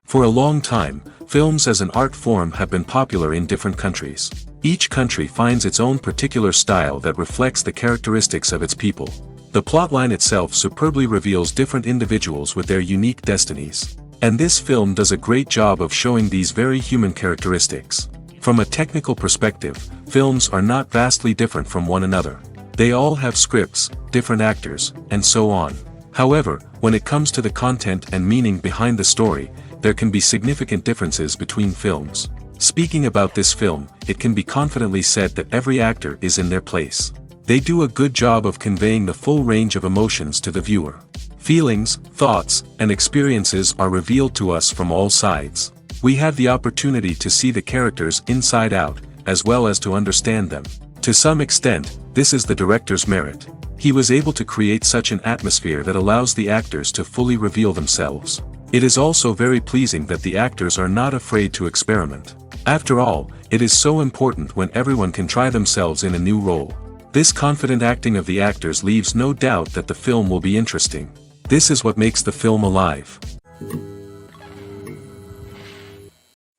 For a long time, films as an art form have been popular in different countries. Each country finds its own particular style that reflects the characteristics of its people. The plotline itself superbly reveals different individuals with their unique destinies. And this film does a great job of showing these very human characteristics. From a technical perspective, films are not vastly different from one another. They all have scripts, different actors, and so on. However, when it comes to the content and meaning behind the story, there can be significant differences between films. Speaking about this film, it can be confidently said that every actor is in their place. They do a good job of conveying the full range of emotions to the viewer. Feelings, thoughts, and experiences are revealed to us from all sides. We have the opportunity to see the characters inside out, as well as to understand them. To some extent, this is the director's merit. He was able to create such an atmosphere that allows the actors to fully reveal themselves. It is also very pleasing that the actors are not afraid to experiment. After all, it is so important when everyone can try themselves in a new role. This confident acting of the actors leaves no doubt that the film will be interesting. This is what makes the film alive.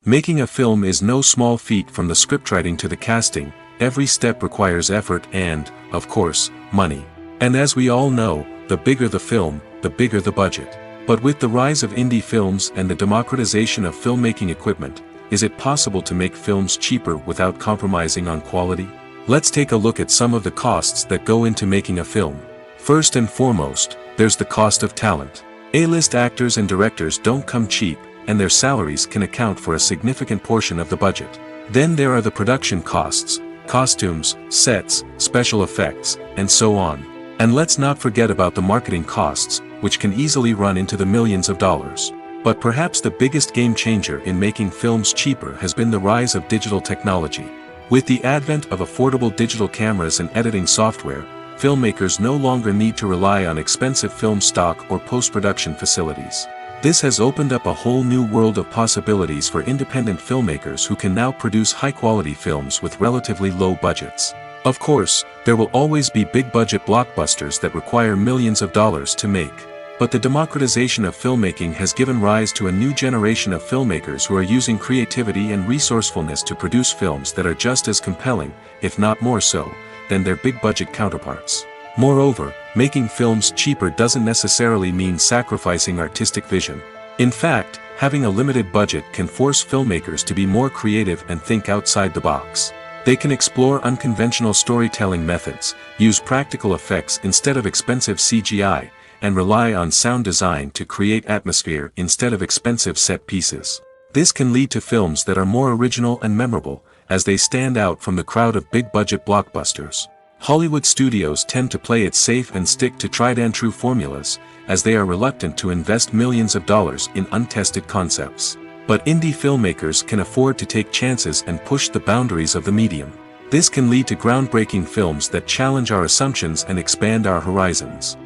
Making a film is no small feat. From the scriptwriting to the casting, every step requires effort and, of course, money. And as we all know, the bigger the film, the bigger the budget. But with the rise of indie films and the democratization of filmmaking equipment, is it possible to make films cheaper without compromising on quality? Let's take a look at some of the costs that go into making a film. First and foremost, there's the cost of talent. A-list actors and directors don't come cheap, and their salaries can account for a significant portion of the budget. Then there are the production costs, costumes, sets, special effects, and so on. And let's not forget about the marketing costs, which can easily run into the millions of dollars. But perhaps the biggest game changer in making films cheaper has been the rise of digital technology. With the advent of affordable digital cameras and editing software, filmmakers no longer need to rely on expensive film stock or post-production facilities. This has opened up a whole new world of possibilities for independent filmmakers who can now produce high-quality films with relatively low budgets. Of course, there will always be big-budget blockbusters that require millions of dollars to make. But the democratization of filmmaking has given rise to a new generation of filmmakers who are using creativity and resourcefulness to produce films that are just as compelling, if not more so, than their big-budget counterparts. Moreover, making films cheaper doesn't necessarily mean sacrificing artistic vision. In fact, having a limited budget can force filmmakers to be more creative and think outside the box. They can explore unconventional storytelling methods, use practical effects instead of expensive CGI, and rely on sound design to create atmosphere instead of expensive set pieces. This can lead to films that are more original and memorable, as they stand out from the crowd of big-budget blockbusters. Hollywood studios tend to play it safe and stick to tried-and-true formulas, as they are reluctant to invest millions of dollars in untested concepts. But indie filmmakers can afford to take chances and push the boundaries of the medium. This can lead to groundbreaking films that challenge our assumptions and expand our horizons.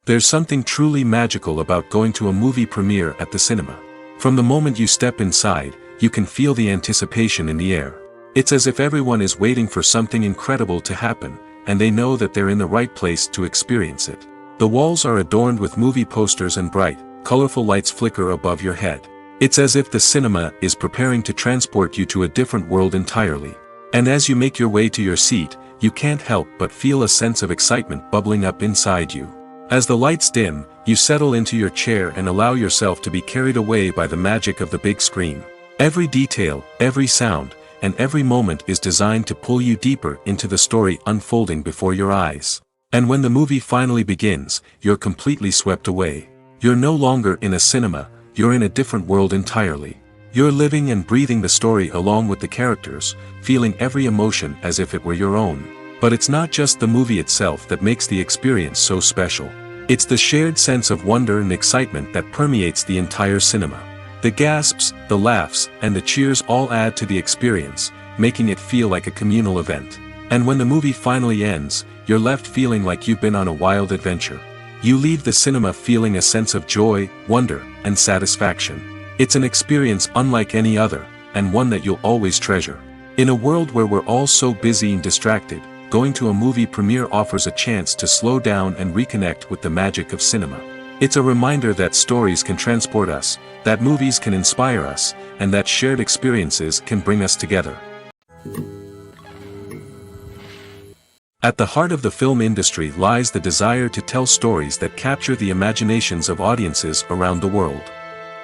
There's something truly magical about going to a movie premiere at the cinema. From the moment you step inside, you can feel the anticipation in the air. It's as if everyone is waiting for something incredible to happen, and they know that they're in the right place to experience it. The walls are adorned with movie posters and bright, colorful lights flicker above your head. It's as if the cinema is preparing to transport you to a different world entirely. And as you make your way to your seat, you can't help but feel a sense of excitement bubbling up inside you. As the lights dim, you settle into your chair and allow yourself to be carried away by the magic of the big screen. Every detail, every sound, and every moment is designed to pull you deeper into the story unfolding before your eyes. And when the movie finally begins, you're completely swept away. You're no longer in a cinema, you're in a different world entirely. You're living and breathing the story along with the characters, feeling every emotion as if it were your own. But it's not just the movie itself that makes the experience so special. It's the shared sense of wonder and excitement that permeates the entire cinema. The gasps, the laughs, and the cheers all add to the experience, making it feel like a communal event. And when the movie finally ends, you're left feeling like you've been on a wild adventure. You leave the cinema feeling a sense of joy, wonder, and satisfaction. It's an experience unlike any other, and one that you'll always treasure. In a world where we're all so busy and distracted, going to a movie premiere offers a chance to slow down and reconnect with the magic of cinema. It's a reminder that stories can transport us, that movies can inspire us, and that shared experiences can bring us together. At the heart of the film industry lies the desire to tell stories that capture the imaginations of audiences around the world.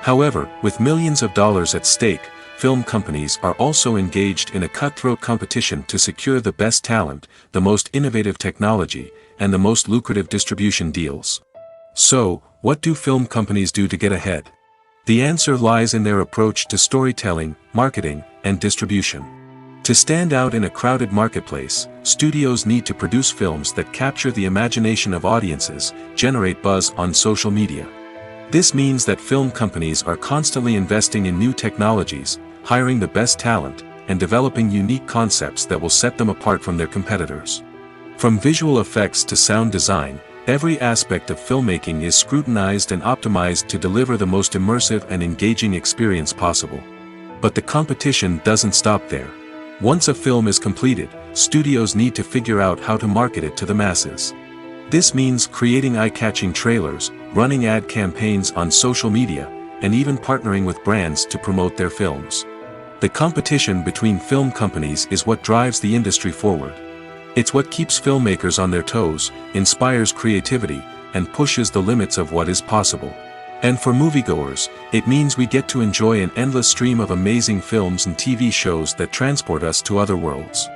However, with millions of dollars at stake, film companies are also engaged in a cutthroat competition to secure the best talent, the most innovative technology, and the most lucrative distribution deals. So, what do film companies do to get ahead? The answer lies in their approach to storytelling, marketing, and distribution. To stand out in a crowded marketplace, studios need to produce films that capture the imagination of audiences, generate buzz on social media. This means that film companies are constantly investing in new technologies, hiring the best talent, and developing unique concepts that will set them apart from their competitors. From visual effects to sound design, every aspect of filmmaking is scrutinized and optimized to deliver the most immersive and engaging experience possible. But the competition doesn't stop there. Once a film is completed, studios need to figure out how to market it to the masses. This means creating eye-catching trailers, running ad campaigns on social media, and even partnering with brands to promote their films. The competition between film companies is what drives the industry forward. It's what keeps filmmakers on their toes, inspires creativity, and pushes the limits of what is possible. And for moviegoers, it means we get to enjoy an endless stream of amazing films and TV shows that transport us to other worlds.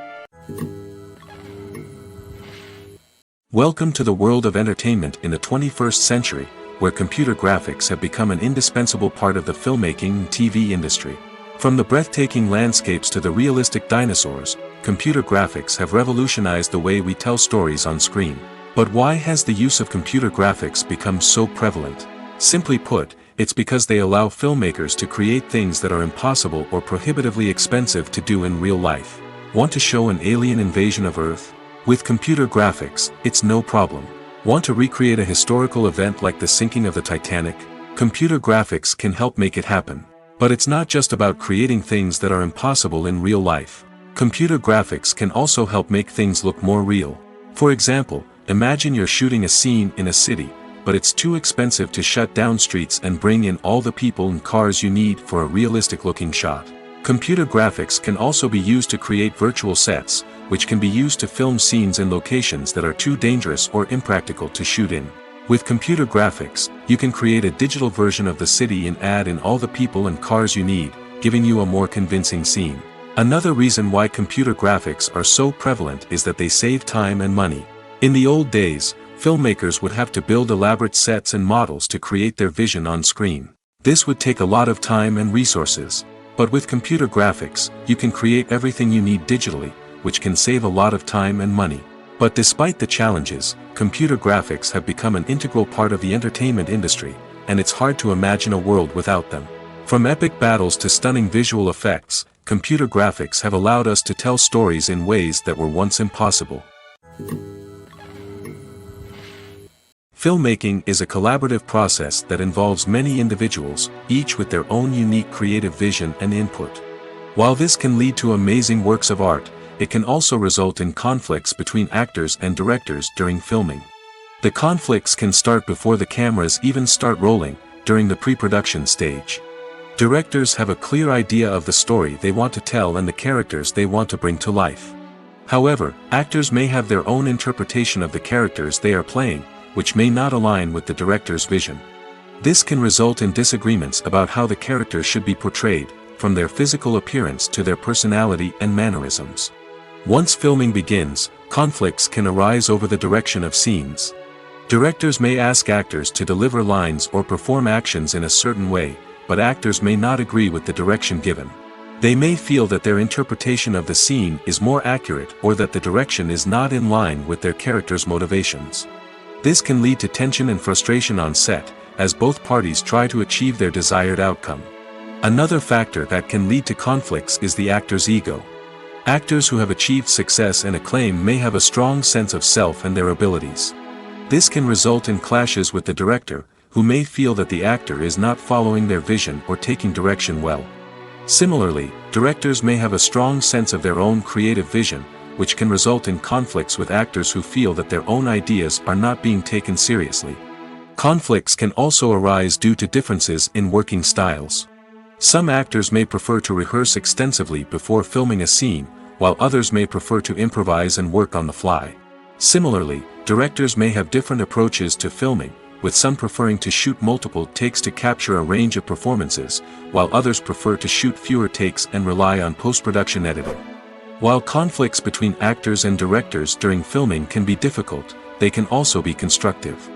Welcome to the world of entertainment in the 21st century, where computer graphics have become an indispensable part of the filmmaking and TV industry. From the breathtaking landscapes to the realistic dinosaurs, computer graphics have revolutionized the way we tell stories on screen. But why has the use of computer graphics become so prevalent? Simply put, it's because they allow filmmakers to create things that are impossible or prohibitively expensive to do in real life. Want to show an alien invasion of Earth? With computer graphics, it's no problem. Want to recreate a historical event like the sinking of the Titanic? Computer graphics can help make it happen. But it's not just about creating things that are impossible in real life. Computer graphics can also help make things look more real. For example, imagine you're shooting a scene in a city, but it's too expensive to shut down streets and bring in all the people and cars you need for a realistic-looking shot. Computer graphics can also be used to create virtual sets, which can be used to film scenes in locations that are too dangerous or impractical to shoot in. With computer graphics, you can create a digital version of the city and add in all the people and cars you need, giving you a more convincing scene. Another reason why computer graphics are so prevalent is that they save time and money. In the old days, filmmakers would have to build elaborate sets and models to create their vision on screen. This would take a lot of time and resources. But with computer graphics, you can create everything you need digitally, which can save a lot of time and money. But despite the challenges, computer graphics have become an integral part of the entertainment industry, and it's hard to imagine a world without them. From epic battles to stunning visual effects, computer graphics have allowed us to tell stories in ways that were once impossible. Filmmaking is a collaborative process that involves many individuals, each with their own unique creative vision and input. While this can lead to amazing works of art, it can also result in conflicts between actors and directors during filming. The conflicts can start before the cameras even start rolling, during the pre-production stage. Directors have a clear idea of the story they want to tell and the characters they want to bring to life. However, actors may have their own interpretation of the characters they are playing, which may not align with the director's vision. This can result in disagreements about how the characters should be portrayed, from their physical appearance to their personality and mannerisms. Once filming begins, conflicts can arise over the direction of scenes. Directors may ask actors to deliver lines or perform actions in a certain way, but actors may not agree with the direction given. They may feel that their interpretation of the scene is more accurate or that the direction is not in line with their character's motivations. This can lead to tension and frustration on set, as both parties try to achieve their desired outcome. Another factor that can lead to conflicts is the actor's ego. Actors who have achieved success and acclaim may have a strong sense of self and their abilities. This can result in clashes with the director, who may feel that the actor is not following their vision or taking direction well. Similarly, directors may have a strong sense of their own creative vision, which can result in conflicts with actors who feel that their own ideas are not being taken seriously. Conflicts can also arise due to differences in working styles. Some actors may prefer to rehearse extensively before filming a scene, while others may prefer to improvise and work on the fly. Similarly, directors may have different approaches to filming, with some preferring to shoot multiple takes to capture a range of performances, while others prefer to shoot fewer takes and rely on post-production editing. While conflicts between actors and directors during filming can be difficult, they can also be constructive.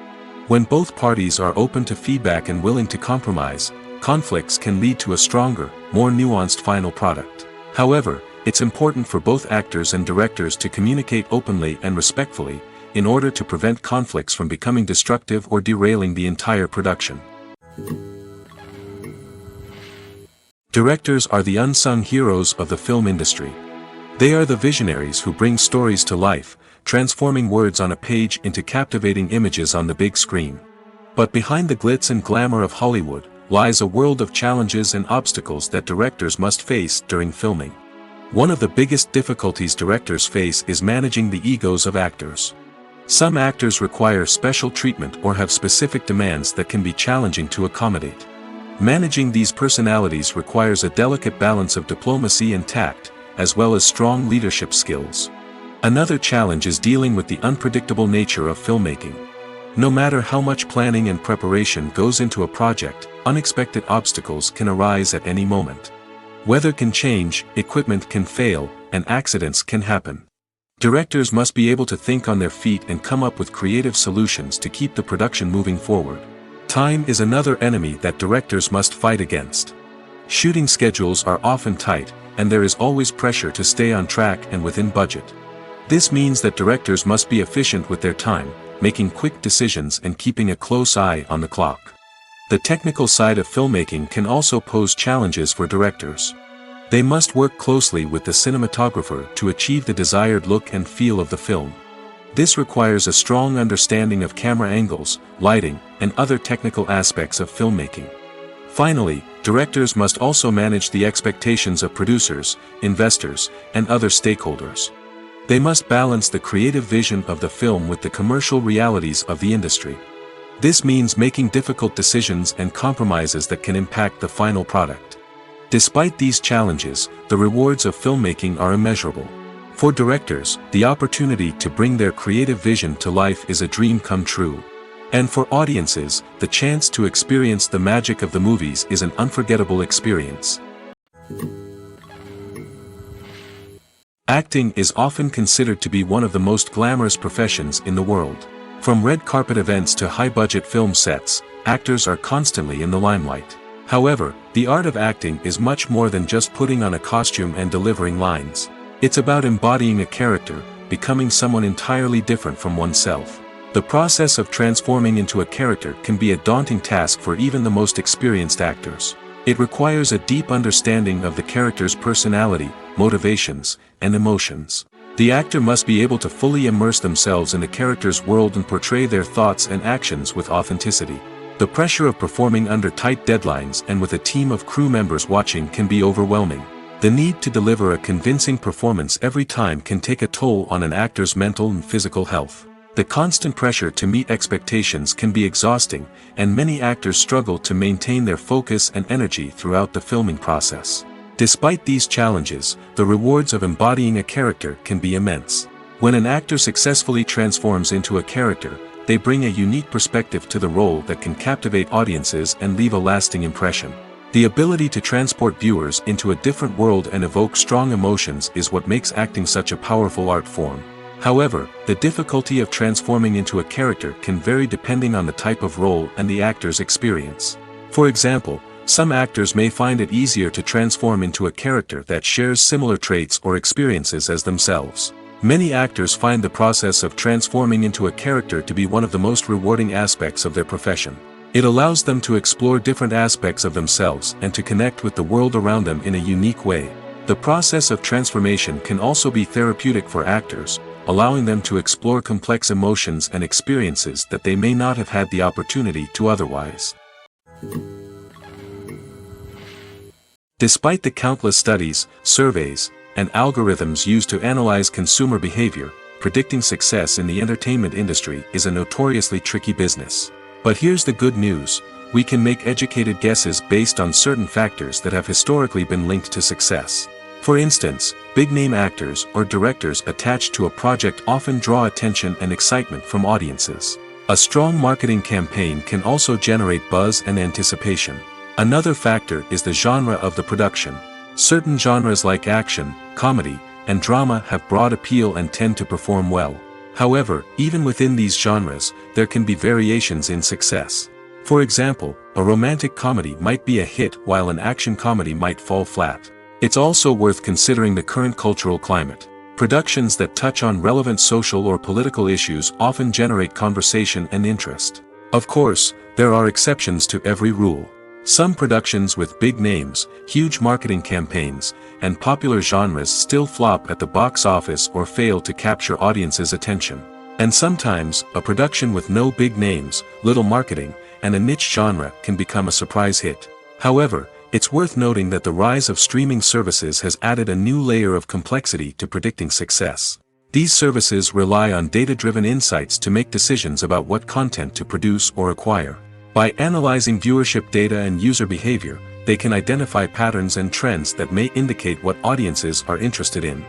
When both parties are open to feedback and willing to compromise, conflicts can lead to a stronger, more nuanced final product. However, it's important for both actors and directors to communicate openly and respectfully, in order to prevent conflicts from becoming destructive or derailing the entire production. Directors are the unsung heroes of the film industry. They are the visionaries who bring stories to life, transforming words on a page into captivating images on the big screen. But behind the glitz and glamour of Hollywood, lies a world of challenges and obstacles that directors must face during filming. One of the biggest difficulties directors face is managing the egos of actors. Some actors require special treatment or have specific demands that can be challenging to accommodate. Managing these personalities requires a delicate balance of diplomacy and tact, as well as strong leadership skills. Another challenge is dealing with the unpredictable nature of filmmaking. No matter how much planning and preparation goes into a project, unexpected obstacles can arise at any moment. Weather can change, equipment can fail, and accidents can happen. Directors must be able to think on their feet and come up with creative solutions to keep the production moving forward. Time is another enemy that directors must fight against. Shooting schedules are often tight, and there is always pressure to stay on track and within budget. This means that directors must be efficient with their time, making quick decisions and keeping a close eye on the clock. The technical side of filmmaking can also pose challenges for directors. They must work closely with the cinematographer to achieve the desired look and feel of the film. This requires a strong understanding of camera angles, lighting, and other technical aspects of filmmaking. Finally, directors must also manage the expectations of producers, investors, and other stakeholders. They must balance the creative vision of the film with the commercial realities of the industry. This means making difficult decisions and compromises that can impact the final product. Despite these challenges, the rewards of filmmaking are immeasurable. For directors, the opportunity to bring their creative vision to life is a dream come true. And for audiences, the chance to experience the magic of the movies is an unforgettable experience. Acting is often considered to be one of the most glamorous professions in the world. From red carpet events to high-budget film sets, actors are constantly in the limelight. However, the art of acting is much more than just putting on a costume and delivering lines. It's about embodying a character, becoming someone entirely different from oneself. The process of transforming into a character can be a daunting task for even the most experienced actors. It requires a deep understanding of the character's personality, motivations, and emotions. The actor must be able to fully immerse themselves in the character's world and portray their thoughts and actions with authenticity. The pressure of performing under tight deadlines and with a team of crew members watching can be overwhelming. The need to deliver a convincing performance every time can take a toll on an actor's mental and physical health. The constant pressure to meet expectations can be exhausting, and many actors struggle to maintain their focus and energy throughout the filming process. Despite these challenges, the rewards of embodying a character can be immense. When an actor successfully transforms into a character, they bring a unique perspective to the role that can captivate audiences and leave a lasting impression. The ability to transport viewers into a different world and evoke strong emotions is what makes acting such a powerful art form. However, the difficulty of transforming into a character can vary depending on the type of role and the actor's experience. For example, some actors may find it easier to transform into a character that shares similar traits or experiences as themselves. Many actors find the process of transforming into a character to be one of the most rewarding aspects of their profession. It allows them to explore different aspects of themselves and to connect with the world around them in a unique way. The process of transformation can also be therapeutic for actors, allowing them to explore complex emotions and experiences that they may not have had the opportunity to otherwise. Despite the countless studies, surveys, and algorithms used to analyze consumer behavior, predicting success in the entertainment industry is a notoriously tricky business. But here's the good news: we can make educated guesses based on certain factors that have historically been linked to success. For instance, big-name actors or directors attached to a project often draw attention and excitement from audiences. A strong marketing campaign can also generate buzz and anticipation. Another factor is the genre of the production. Certain genres like action, comedy, and drama have broad appeal and tend to perform well. However, even within these genres, there can be variations in success. For example, a romantic comedy might be a hit while an action comedy might fall flat. It's also worth considering the current cultural climate. Productions that touch on relevant social or political issues often generate conversation and interest. Of course, there are exceptions to every rule. Some productions with big names, huge marketing campaigns, and popular genres still flop at the box office or fail to capture audiences' attention. And sometimes, a production with no big names, little marketing, and a niche genre can become a surprise hit. However, it's worth noting that the rise of streaming services has added a new layer of complexity to predicting success. These services rely on data-driven insights to make decisions about what content to produce or acquire. By analyzing viewership data and user behavior, they can identify patterns and trends that may indicate what audiences are interested in.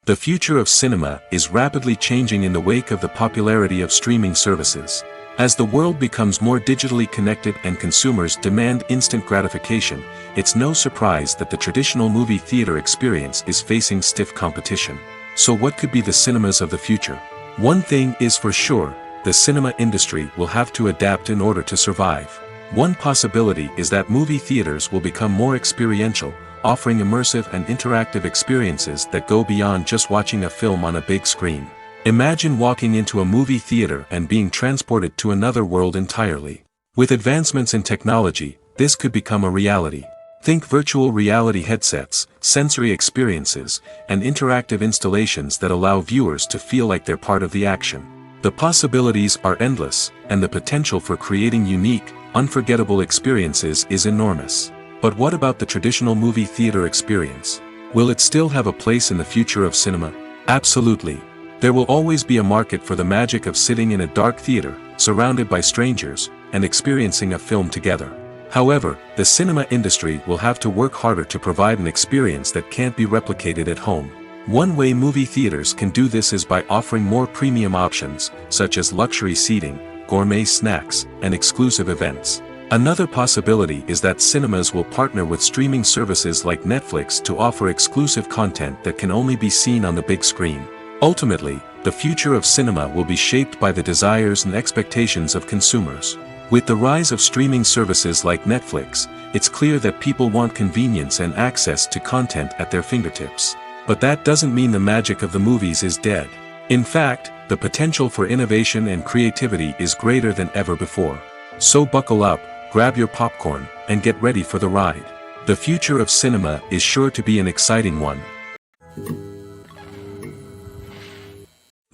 The future of cinema is rapidly changing in the wake of the popularity of streaming services. As the world becomes more digitally connected and consumers demand instant gratification, it's no surprise that the traditional movie theater experience is facing stiff competition. So what could be the cinemas of the future? One thing is for sure: the cinema industry will have to adapt in order to survive. One possibility is that movie theaters will become more experiential, offering immersive and interactive experiences that go beyond just watching a film on a big screen. Imagine walking into a movie theater and being transported to another world entirely. With advancements in technology, this could become a reality. Think virtual reality headsets, sensory experiences, and interactive installations that allow viewers to feel like they're part of the action. The possibilities are endless, and the potential for creating unique, unforgettable experiences is enormous. But what about the traditional movie theater experience? Will it still have a place in the future of cinema? Absolutely. There will always be a market for the magic of sitting in a dark theater, surrounded by strangers, and experiencing a film together. However, the cinema industry will have to work harder to provide an experience that can't be replicated at home. One way movie theaters can do this is by offering more premium options, such as luxury seating, gourmet snacks, and exclusive events. Another possibility is that cinemas will partner with streaming services like Netflix to offer exclusive content that can only be seen on the big screen. Ultimately, the future of cinema will be shaped by the desires and expectations of consumers. With the rise of streaming services like Netflix, it's clear that people want convenience and access to content at their fingertips. But that doesn't mean the magic of the movies is dead. In fact, the potential for innovation and creativity is greater than ever before. So buckle up, grab your popcorn, and get ready for the ride. The future of cinema is sure to be an exciting one.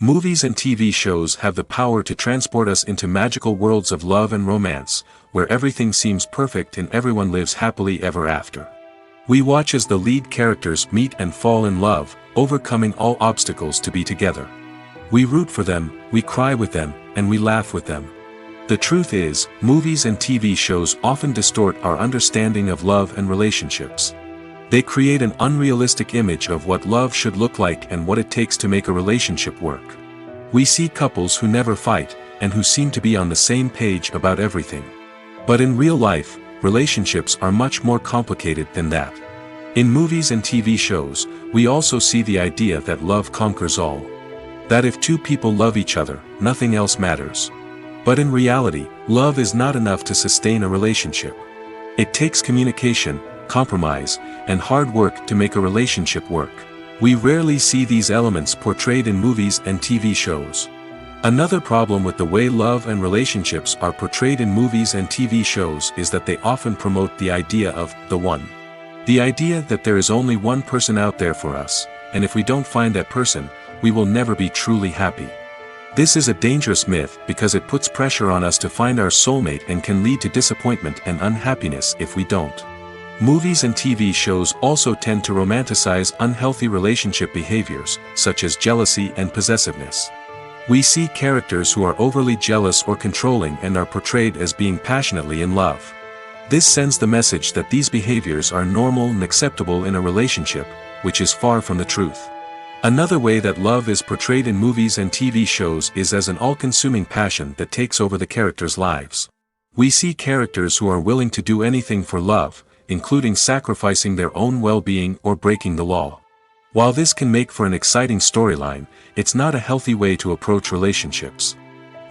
Movies and TV shows have the power to transport us into magical worlds of love and romance, where everything seems perfect and everyone lives happily ever after. We watch as the lead characters meet and fall in love, overcoming all obstacles to be together. We root for them, we cry with them, and we laugh with them. The truth is, movies and TV shows often distort our understanding of love and relationships. They create an unrealistic image of what love should look like and what it takes to make a relationship work. We see couples who never fight, and who seem to be on the same page about everything. But in real life, relationships are much more complicated than that. In movies and TV shows, we also see the idea that love conquers all. That if two people love each other, nothing else matters. But in reality, love is not enough to sustain a relationship. It takes communication, compromise, and hard work to make a relationship work. We rarely see these elements portrayed in movies and TV shows. Another problem with the way love and relationships are portrayed in movies and TV shows is that they often promote the idea of the one. The idea that there is only one person out there for us, and if we don't find that person, we will never be truly happy. This is a dangerous myth because it puts pressure on us to find our soulmate and can lead to disappointment and unhappiness if we don't. Movies and TV shows also tend to romanticize unhealthy relationship behaviors, such as jealousy and possessiveness. We see characters who are overly jealous or controlling and are portrayed as being passionately in love. This sends the message that these behaviors are normal and acceptable in a relationship, which is far from the truth. Another way that love is portrayed in movies and TV shows is as an all-consuming passion that takes over the characters' lives. We see characters who are willing to do anything for love, including sacrificing their own well-being or breaking the law. While this can make for an exciting storyline, it's not a healthy way to approach relationships.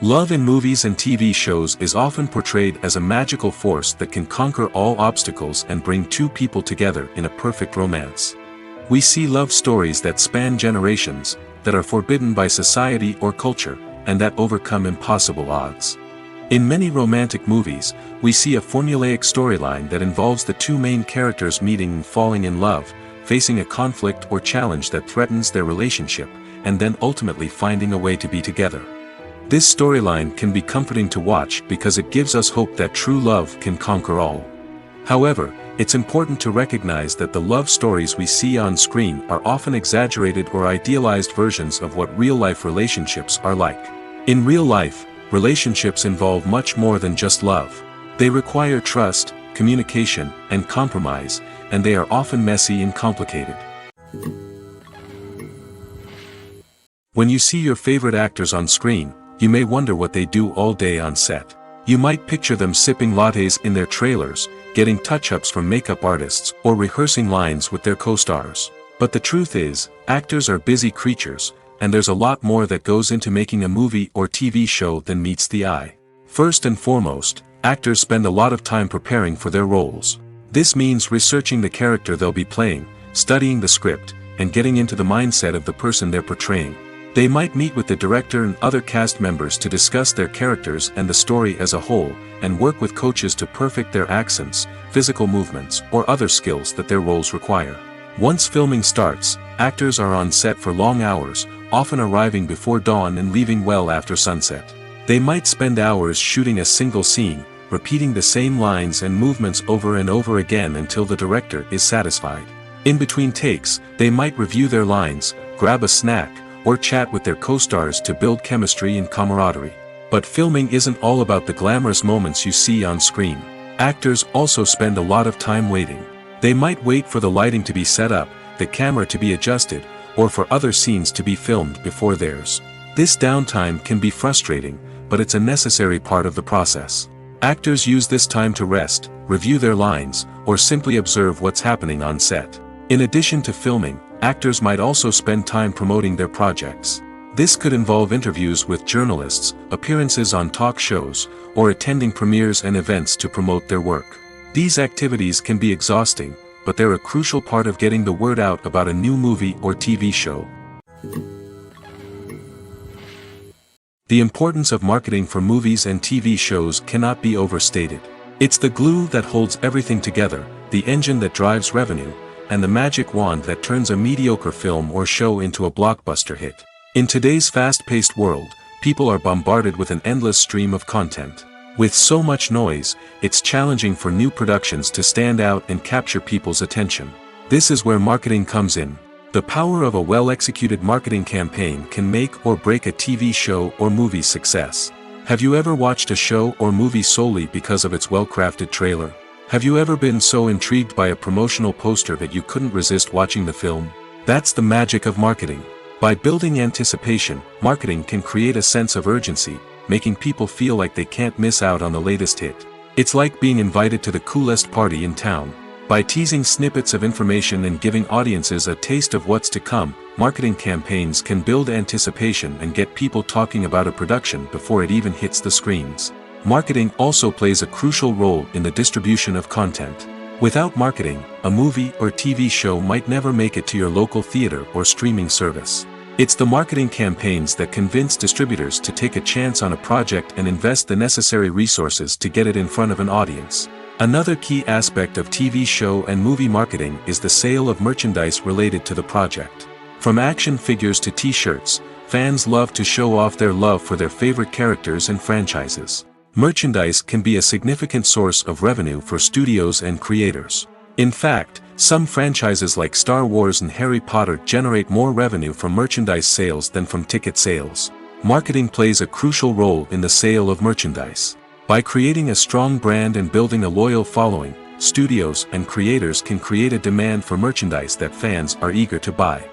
Love in movies and TV shows is often portrayed as a magical force that can conquer all obstacles and bring two people together in a perfect romance. We see love stories that span generations, that are forbidden by society or culture, and that overcome impossible odds. In many romantic movies, we see a formulaic storyline that involves the two main characters meeting and falling in love, facing a conflict or challenge that threatens their relationship, and then ultimately finding a way to be together. This storyline can be comforting to watch because it gives us hope that true love can conquer all. However, it's important to recognize that the love stories we see on screen are often exaggerated or idealized versions of what real-life relationships are like. In real life, relationships involve much more than just love. They require trust, communication, and compromise, and they are often messy and complicated. When you see your favorite actors on screen, you may wonder what they do all day on set. You might picture them sipping lattes in their trailers, getting touch-ups from makeup artists, or rehearsing lines with their co-stars. But the truth is, actors are busy creatures, and there's a lot more that goes into making a movie or TV show than meets the eye. First and foremost, actors spend a lot of time preparing for their roles. This means researching the character they'll be playing, studying the script, and getting into the mindset of the person they're portraying. They might meet with the director and other cast members to discuss their characters and the story as a whole, and work with coaches to perfect their accents, physical movements, or other skills that their roles require. Once filming starts, actors are on set for long hours, often arriving before dawn and leaving well after sunset. They might spend hours shooting a single scene, repeating the same lines and movements over and over again until the director is satisfied. In between takes, they might review their lines, grab a snack, or chat with their co-stars to build chemistry and camaraderie. But filming isn't all about the glamorous moments you see on screen. Actors also spend a lot of time waiting. They might wait for the lighting to be set up, the camera to be adjusted, or for other scenes to be filmed before theirs. This downtime can be frustrating, but it's a necessary part of the process. Actors use this time to rest, review their lines, or simply observe what's happening on set. In addition to filming, actors might also spend time promoting their projects. This could involve interviews with journalists, appearances on talk shows, or attending premieres and events to promote their work. These activities can be exhausting, but they're a crucial part of getting the word out about a new movie or TV show. The importance of marketing for movies and TV shows cannot be overstated. It's the glue that holds everything together, the engine that drives revenue, and the magic wand that turns a mediocre film or show into a blockbuster hit. In today's fast-paced world, people are bombarded with an endless stream of content. With so much noise, it's challenging for new productions to stand out and capture people's attention. This is where marketing comes in. The power of a well-executed marketing campaign can make or break a TV show or movie's success. Have you ever watched a show or movie solely because of its well-crafted trailer? Have you ever been so intrigued by a promotional poster that you couldn't resist watching the film? That's the magic of marketing. By building anticipation, marketing can create a sense of urgency, making people feel like they can't miss out on the latest hit. It's like being invited to the coolest party in town. By teasing snippets of information and giving audiences a taste of what's to come, marketing campaigns can build anticipation and get people talking about a production before it even hits the screens. Marketing also plays a crucial role in the distribution of content. Without marketing, a movie or TV show might never make it to your local theater or streaming service. It's the marketing campaigns that convince distributors to take a chance on a project and invest the necessary resources to get it in front of an audience. Another key aspect of TV show and movie marketing is the sale of merchandise related to the project. From action figures to t-shirts, fans love to show off their love for their favorite characters and franchises. Merchandise can be a significant source of revenue for studios and creators. In fact, some franchises like Star Wars and Harry Potter generate more revenue from merchandise sales than from ticket sales. Marketing plays a crucial role in the sale of merchandise. By creating a strong brand and building a loyal following, studios and creators can create a demand for merchandise that fans are eager to buy.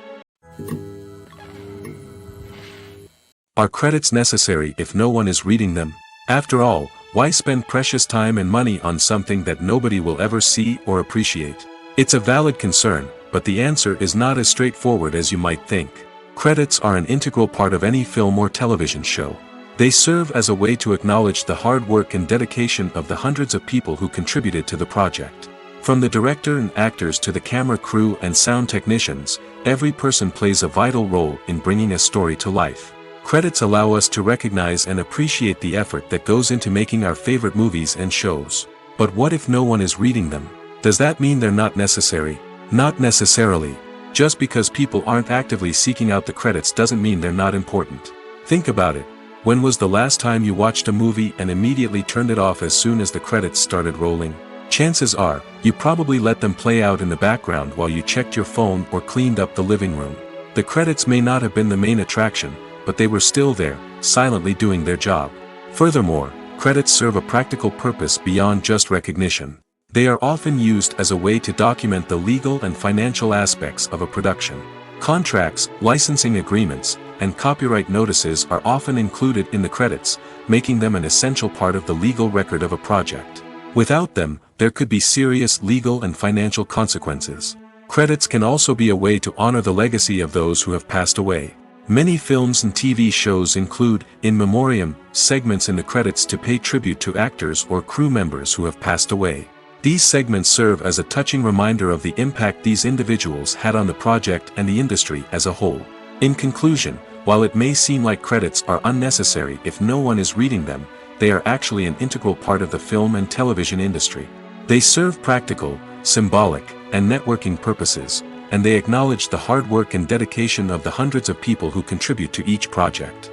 Are credits necessary if no one is reading them? After all, why spend precious time and money on something that nobody will ever see or appreciate? It's a valid concern, but the answer is not as straightforward as you might think. Credits are an integral part of any film or television show. They serve as a way to acknowledge the hard work and dedication of the hundreds of people who contributed to the project. From the director and actors to the camera crew and sound technicians, every person plays a vital role in bringing a story to life. Credits allow us to recognize and appreciate the effort that goes into making our favorite movies and shows. But what if no one is reading them? Does that mean they're not necessary? Not necessarily. Just because people aren't actively seeking out the credits doesn't mean they're not important. Think about it. When was the last time you watched a movie and immediately turned it off as soon as the credits started rolling? Chances are, you probably let them play out in the background while you checked your phone or cleaned up the living room. The credits may not have been the main attraction, but they were still there, silently doing their job. Furthermore, credits serve a practical purpose beyond just recognition. They are often used as a way to document the legal and financial aspects of a production. Contracts, licensing agreements, and copyright notices are often included in the credits, making them an essential part of the legal record of a project. Without them, there could be serious legal and financial consequences. Credits can also be a way to honor the legacy of those who have passed away. Many films and TV shows include, in memoriam, segments in the credits to pay tribute to actors or crew members who have passed away. These segments serve as a touching reminder of the impact these individuals had on the project and the industry as a whole. In conclusion, while it may seem like credits are unnecessary if no one is reading them, they are actually an integral part of the film and television industry. They serve practical, symbolic, and networking purposes, and they acknowledge the hard work and dedication of the hundreds of people who contribute to each project.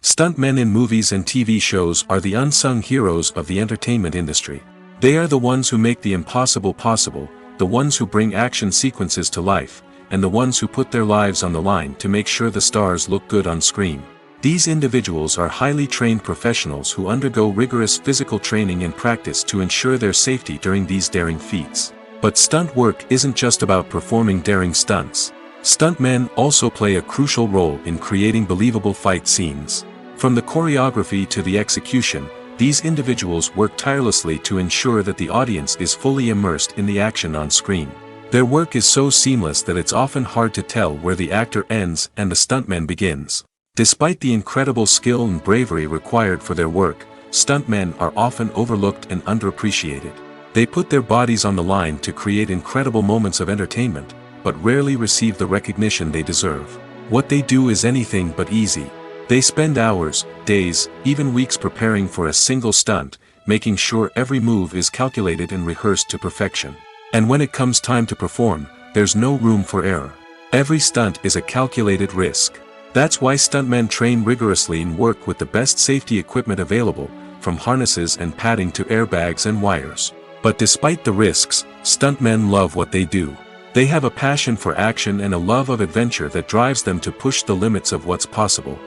Stuntmen in movies and TV shows are the unsung heroes of the entertainment industry. They are the ones who make the impossible possible, the ones who bring action sequences to life, and the ones who put their lives on the line to make sure the stars look good on screen. These individuals are highly trained professionals who undergo rigorous physical training and practice to ensure their safety during these daring feats. But stunt work isn't just about performing daring stunts. Stuntmen also play a crucial role in creating believable fight scenes. From the choreography to the execution, these individuals work tirelessly to ensure that the audience is fully immersed in the action on screen. Their work is so seamless that it's often hard to tell where the actor ends and the stuntman begins. Despite the incredible skill and bravery required for their work, stuntmen are often overlooked and underappreciated. They put their bodies on the line to create incredible moments of entertainment, but rarely receive the recognition they deserve. What they do is anything but easy. They spend hours, days, even weeks preparing for a single stunt, making sure every move is calculated and rehearsed to perfection. And when it comes time to perform, there's no room for error. Every stunt is a calculated risk. That's why stuntmen train rigorously and work with the best safety equipment available, from harnesses and padding to airbags and wires. But despite the risks, stuntmen love what they do. They have a passion for action and a love of adventure that drives them to push the limits of what's possible.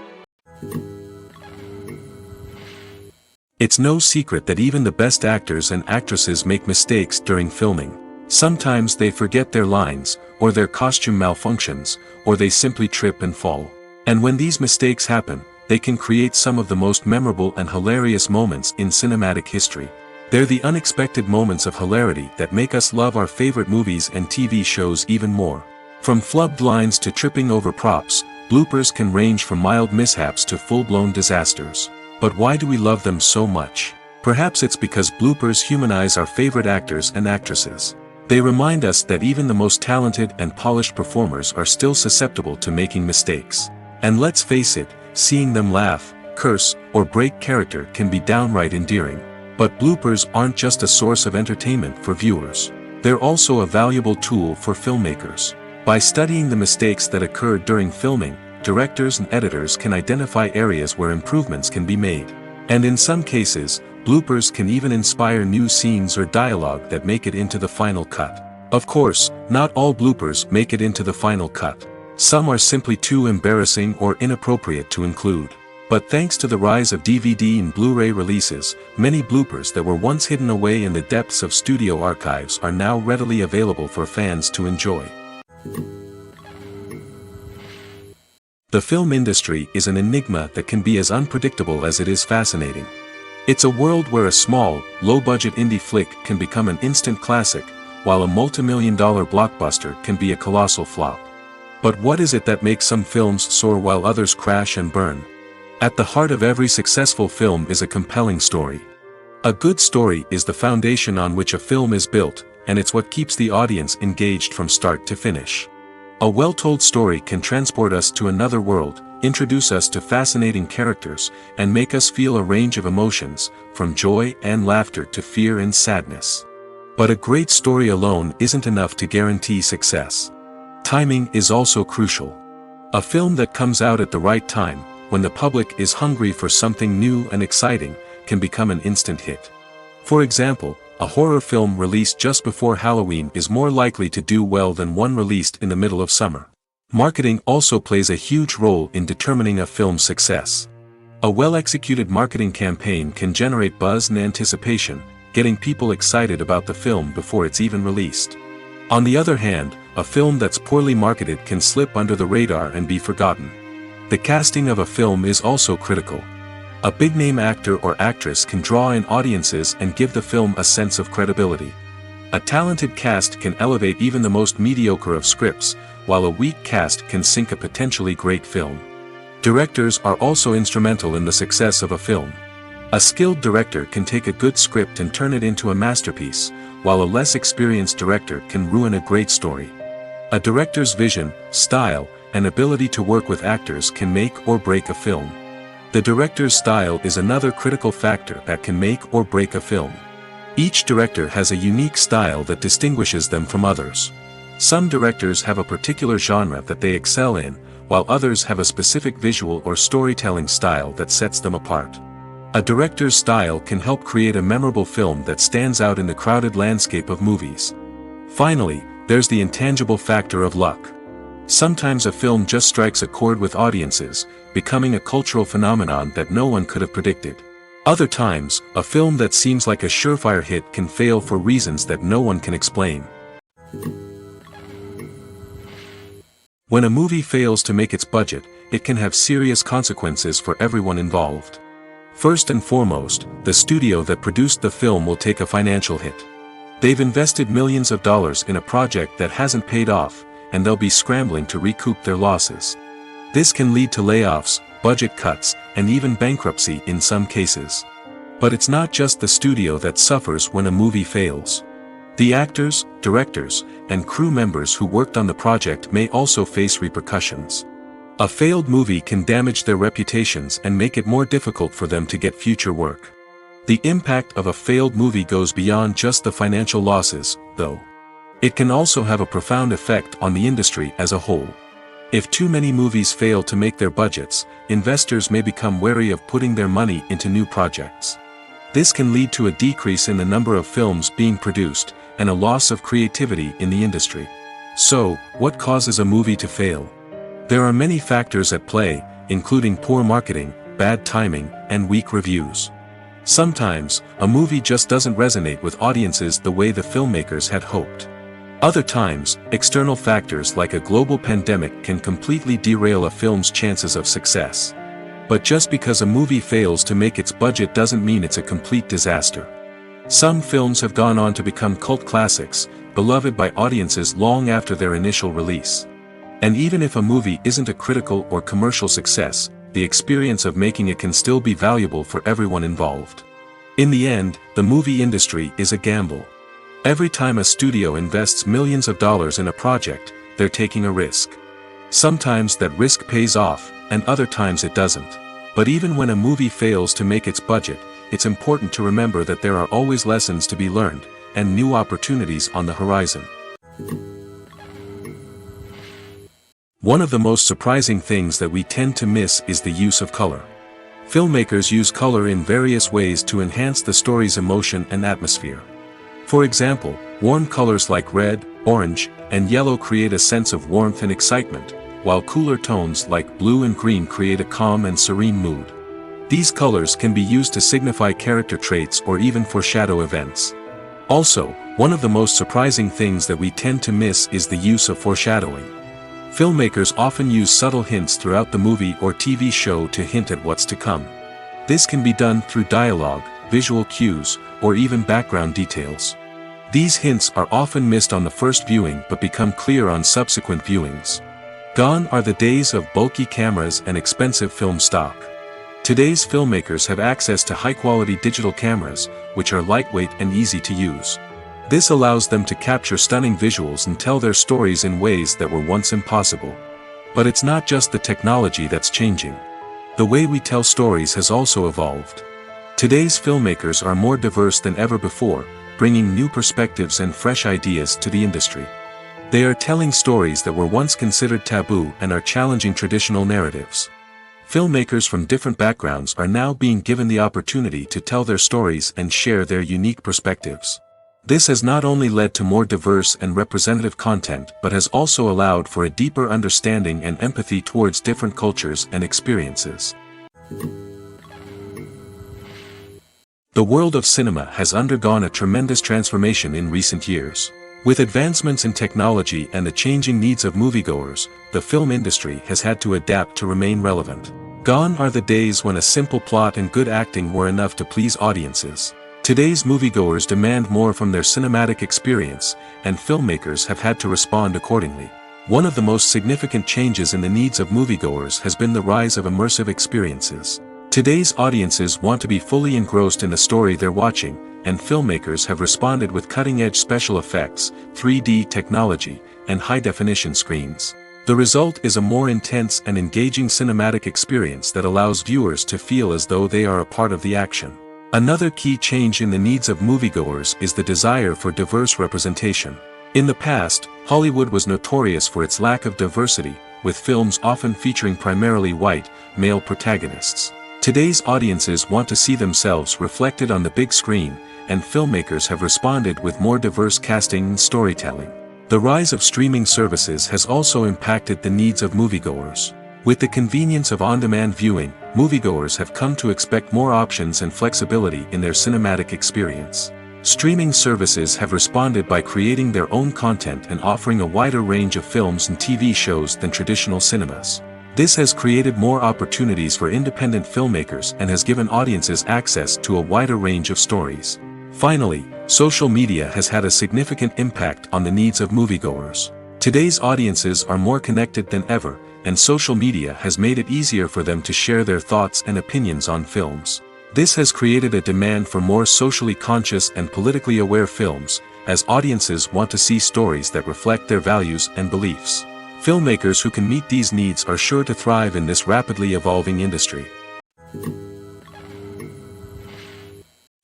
It's no secret that even the best actors and actresses make mistakes during filming. Sometimes they forget their lines, or their costume malfunctions, or they simply trip and fall. And when these mistakes happen, they can create some of the most memorable and hilarious moments in cinematic history. They're the unexpected moments of hilarity that make us love our favorite movies and TV shows even more. From flubbed lines to tripping over props, bloopers can range from mild mishaps to full-blown disasters. But why do we love them so much? Perhaps it's because bloopers humanize our favorite actors and actresses. They remind us that even the most talented and polished performers are still susceptible to making mistakes. And let's face it, seeing them laugh, curse, or break character can be downright endearing. But bloopers aren't just a source of entertainment for viewers. They're also a valuable tool for filmmakers. By studying the mistakes that occurred during filming, directors and editors can identify areas where improvements can be made. And in some cases, bloopers can even inspire new scenes or dialogue that make it into the final cut. Of course, not all bloopers make it into the final cut. Some are simply too embarrassing or inappropriate to include. But thanks to the rise of DVD and Blu-ray releases, many bloopers that were once hidden away in the depths of studio archives are now readily available for fans to enjoy. The film industry is an enigma that can be as unpredictable as it is fascinating. It's a world where a small, low-budget indie flick can become an instant classic, while a multi-million-dollar blockbuster can be a colossal flop. But what is it that makes some films soar while others crash and burn? At the heart of every successful film is a compelling story. A good story is the foundation on which a film is built, and it's what keeps the audience engaged from start to finish. A well-told story can transport us to another world, introduce us to fascinating characters, and make us feel a range of emotions, from joy and laughter to fear and sadness. But a great story alone isn't enough to guarantee success. Timing is also crucial. A film that comes out at the right time, when the public is hungry for something new and exciting, can become an instant hit. For example, a horror film released just before Halloween is more likely to do well than one released in the middle of summer. Marketing also plays a huge role in determining a film's success. A well-executed marketing campaign can generate buzz and anticipation, getting people excited about the film before it's even released. On the other hand, a film that's poorly marketed can slip under the radar and be forgotten. The casting of a film is also critical. A big-name actor or actress can draw in audiences and give the film a sense of credibility. A talented cast can elevate even the most mediocre of scripts, while a weak cast can sink a potentially great film. Directors are also instrumental in the success of a film. A skilled director can take a good script and turn it into a masterpiece, while a less experienced director can ruin a great story. A director's vision, style, and ability to work with actors can make or break a film. The director's style is another critical factor that can make or break a film. Each director has a unique style that distinguishes them from others. Some directors have a particular genre that they excel in, while others have a specific visual or storytelling style that sets them apart. A director's style can help create a memorable film that stands out in the crowded landscape of movies. Finally, there's the intangible factor of luck. Sometimes a film just strikes a chord with audiences, becoming a cultural phenomenon that no one could have predicted. Other times, a film that seems like a surefire hit can fail for reasons that no one can explain. When a movie fails to make its budget, it can have serious consequences for everyone involved. First and foremost, the studio that produced the film will take a financial hit. They've invested millions of dollars in a project that hasn't paid off, and they'll be scrambling to recoup their losses. This can lead to layoffs, budget cuts, and even bankruptcy in some cases. But it's not just the studio that suffers when a movie fails. The actors, directors, and crew members who worked on the project may also face repercussions. A failed movie can damage their reputations and make it more difficult for them to get future work. The impact of a failed movie goes beyond just the financial losses, though. It can also have a profound effect on the industry as a whole. If too many movies fail to make their budgets, investors may become wary of putting their money into new projects. This can lead to a decrease in the number of films being produced, and a loss of creativity in the industry. So, what causes a movie to fail? There are many factors at play, including poor marketing, bad timing, and weak reviews. Sometimes, a movie just doesn't resonate with audiences the way the filmmakers had hoped. Other times, external factors like a global pandemic can completely derail a film's chances of success. But just because a movie fails to make its budget doesn't mean it's a complete disaster. Some films have gone on to become cult classics, beloved by audiences long after their initial release. And even if a movie isn't a critical or commercial success, the experience of making it can still be valuable for everyone involved. In the end, the movie industry is a gamble. Every time a studio invests millions of dollars in a project, they're taking a risk. Sometimes that risk pays off, and other times it doesn't. But even when a movie fails to make its budget, it's important to remember that there are always lessons to be learned, and new opportunities on the horizon. One of the most surprising things that we tend to miss is the use of color. Filmmakers use color in various ways to enhance the story's emotion and atmosphere. For example, warm colors like red, orange, and yellow create a sense of warmth and excitement, while cooler tones like blue and green create a calm and serene mood. These colors can be used to signify character traits or even foreshadow events. Also, one of the most surprising things that we tend to miss is the use of foreshadowing. Filmmakers often use subtle hints throughout the movie or TV show to hint at what's to come. This can be done through dialogue, visual cues, or even background details. These hints are often missed on the first viewing but become clear on subsequent viewings. Gone are the days of bulky cameras and expensive film stock. Today's filmmakers have access to high-quality digital cameras, which are lightweight and easy to use. This allows them to capture stunning visuals and tell their stories in ways that were once impossible. But it's not just the technology that's changing. The way we tell stories has also evolved. Today's filmmakers are more diverse than ever before, bringing new perspectives and fresh ideas to the industry. They are telling stories that were once considered taboo and are challenging traditional narratives. Filmmakers from different backgrounds are now being given the opportunity to tell their stories and share their unique perspectives. This has not only led to more diverse and representative content but has also allowed for a deeper understanding and empathy towards different cultures and experiences. The world of cinema has undergone a tremendous transformation in recent years. With advancements in technology and the changing needs of moviegoers, the film industry has had to adapt to remain relevant. Gone are the days when a simple plot and good acting were enough to please audiences. Today's moviegoers demand more from their cinematic experience, and filmmakers have had to respond accordingly. One of the most significant changes in the needs of moviegoers has been the rise of immersive experiences. Today's audiences want to be fully engrossed in the story they're watching, and filmmakers have responded with cutting-edge special effects, 3D technology, and high-definition screens. The result is a more intense and engaging cinematic experience that allows viewers to feel as though they are a part of the action. Another key change in the needs of moviegoers is the desire for diverse representation. In the past, Hollywood was notorious for its lack of diversity, with films often featuring primarily white, male protagonists. Today's audiences want to see themselves reflected on the big screen, and filmmakers have responded with more diverse casting and storytelling. The rise of streaming services has also impacted the needs of moviegoers. With the convenience of on-demand viewing, moviegoers have come to expect more options and flexibility in their cinematic experience. Streaming services have responded by creating their own content and offering a wider range of films and TV shows than traditional cinemas. This has created more opportunities for independent filmmakers and has given audiences access to a wider range of stories. Finally, social media has had a significant impact on the needs of moviegoers. Today's audiences are more connected than ever, and social media has made it easier for them to share their thoughts and opinions on films. This has created a demand for more socially conscious and politically aware films, as audiences want to see stories that reflect their values and beliefs. Filmmakers who can meet these needs are sure to thrive in this rapidly evolving industry.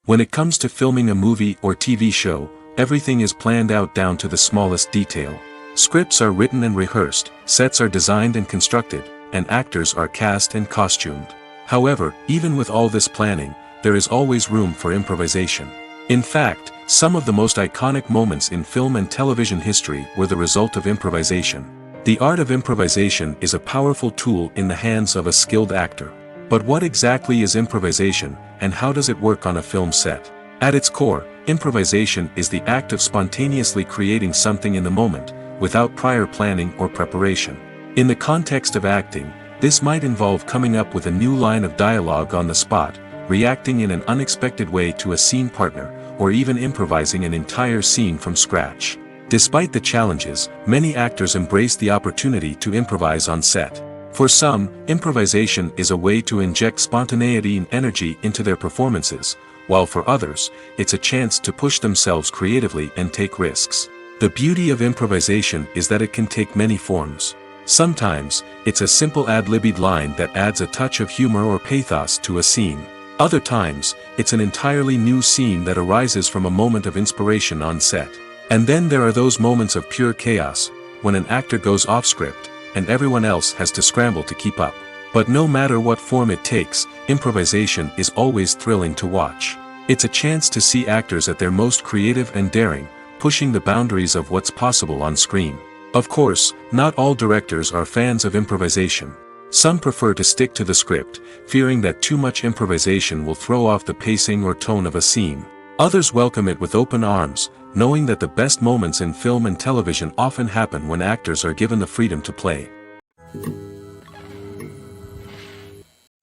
When it comes to filming a movie or TV show, everything is planned out down to the smallest detail. Scripts are written and rehearsed, sets are designed and constructed, and actors are cast and costumed. However, even with all this planning, there is always room for improvisation. In fact, some of the most iconic moments in film and television history were the result of improvisation. The art of improvisation is a powerful tool in the hands of a skilled actor. But what exactly is improvisation, and how does it work on a film set? At its core, improvisation is the act of spontaneously creating something in the moment, without prior planning or preparation. In the context of acting, this might involve coming up with a new line of dialogue on the spot, reacting in an unexpected way to a scene partner, or even improvising an entire scene from scratch. Despite the challenges, many actors embrace the opportunity to improvise on set. For some, improvisation is a way to inject spontaneity and energy into their performances, while for others, it's a chance to push themselves creatively and take risks. The beauty of improvisation is that it can take many forms. Sometimes, it's a simple ad-libbed line that adds a touch of humor or pathos to a scene. Other times, it's an entirely new scene that arises from a moment of inspiration on set. And then there are those moments of pure chaos, when an actor goes off script, and everyone else has to scramble to keep up. But no matter what form it takes, improvisation is always thrilling to watch. It's a chance to see actors at their most creative and daring, pushing the boundaries of what's possible on screen. Of course, not all directors are fans of improvisation. Some prefer to stick to the script, fearing that too much improvisation will throw off the pacing or tone of a scene. Others welcome it with open arms, knowing that the best moments in film and television often happen when actors are given the freedom to play.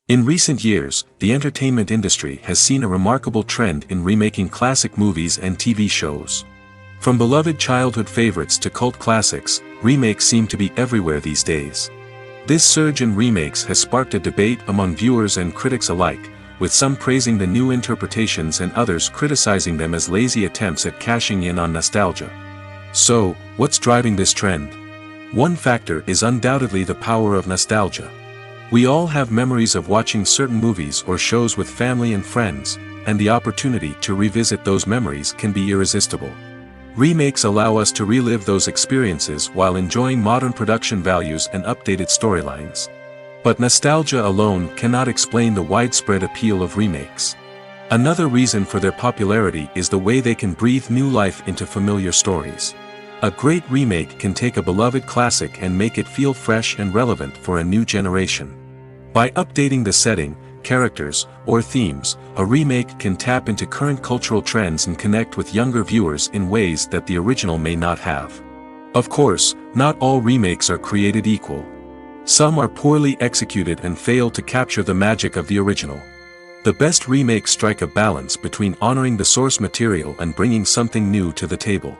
In recent years, the entertainment industry has seen a remarkable trend in remaking classic movies and TV shows. From beloved childhood favorites to cult classics, remakes seem to be everywhere these days. This surge in remakes has sparked a debate among viewers and critics alike, with some praising the new interpretations and others criticizing them as lazy attempts at cashing in on nostalgia. So, what's driving this trend? One factor is undoubtedly the power of nostalgia. We all have memories of watching certain movies or shows with family and friends, and the opportunity to revisit those memories can be irresistible. Remakes allow us to relive those experiences while enjoying modern production values and updated storylines. But nostalgia alone cannot explain the widespread appeal of remakes. Another reason for their popularity is the way they can breathe new life into familiar stories. A great remake can take a beloved classic and make it feel fresh and relevant for a new generation. By updating the setting, characters, or themes, a remake can tap into current cultural trends and connect with younger viewers in ways that the original may not have. Of course, not all remakes are created equal. Some are poorly executed and fail to capture the magic of the original. The best remakes strike a balance between honoring the source material and bringing something new to the table.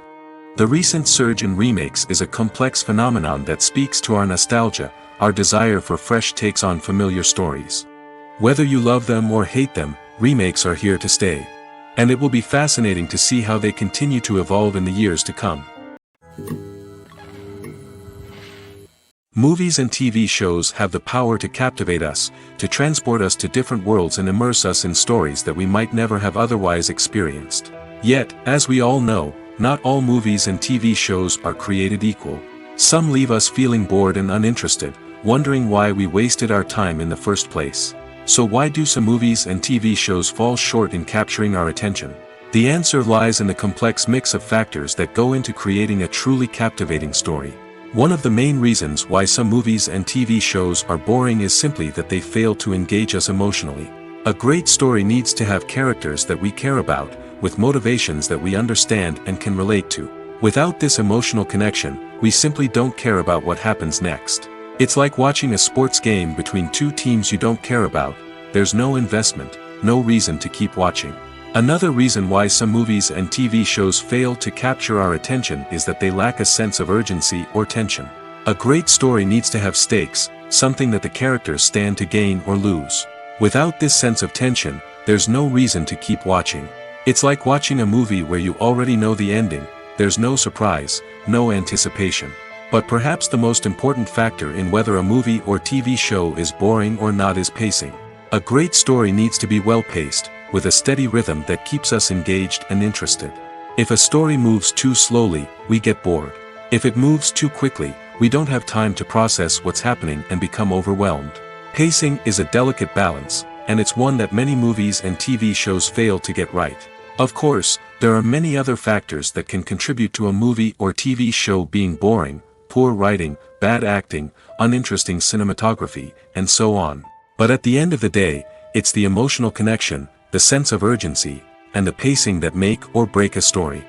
The recent surge in remakes is a complex phenomenon that speaks to our nostalgia, our desire for fresh takes on familiar stories. Whether you love them or hate them, remakes are here to stay. And it will be fascinating to see how they continue to evolve in the years to come. Movies and TV shows have the power to captivate us, to transport us to different worlds and immerse us in stories that we might never have otherwise experienced. Yet, as we all know, not all movies and TV shows are created equal. Some leave us feeling bored and uninterested, wondering why we wasted our time in the first place. So why do some movies and TV shows fall short in capturing our attention? The answer lies in the complex mix of factors that go into creating a truly captivating story. One of the main reasons why some movies and TV shows are boring is simply that they fail to engage us emotionally. A great story needs to have characters that we care about, with motivations that we understand and can relate to. Without this emotional connection, we simply don't care about what happens next. It's like watching a sports game between two teams you don't care about. There's no investment, no reason to keep watching. Another reason why some movies and TV shows fail to capture our attention is that they lack a sense of urgency or tension. A great story needs to have stakes, something that the characters stand to gain or lose. Without this sense of tension, there's no reason to keep watching. It's like watching a movie where you already know the ending. There's no surprise, no anticipation. But perhaps the most important factor in whether a movie or TV show is boring or not is pacing. A great story needs to be well-paced, with a steady rhythm that keeps us engaged and interested. If a story moves too slowly, we get bored. If it moves too quickly, we don't have time to process what's happening and become overwhelmed. Pacing is a delicate balance, and it's one that many movies and TV shows fail to get right. Of course, there are many other factors that can contribute to a movie or TV show being boring: poor writing, bad acting, uninteresting cinematography, and so on. But at the end of the day, it's the emotional connection, the sense of urgency, and the pacing that make or break a story.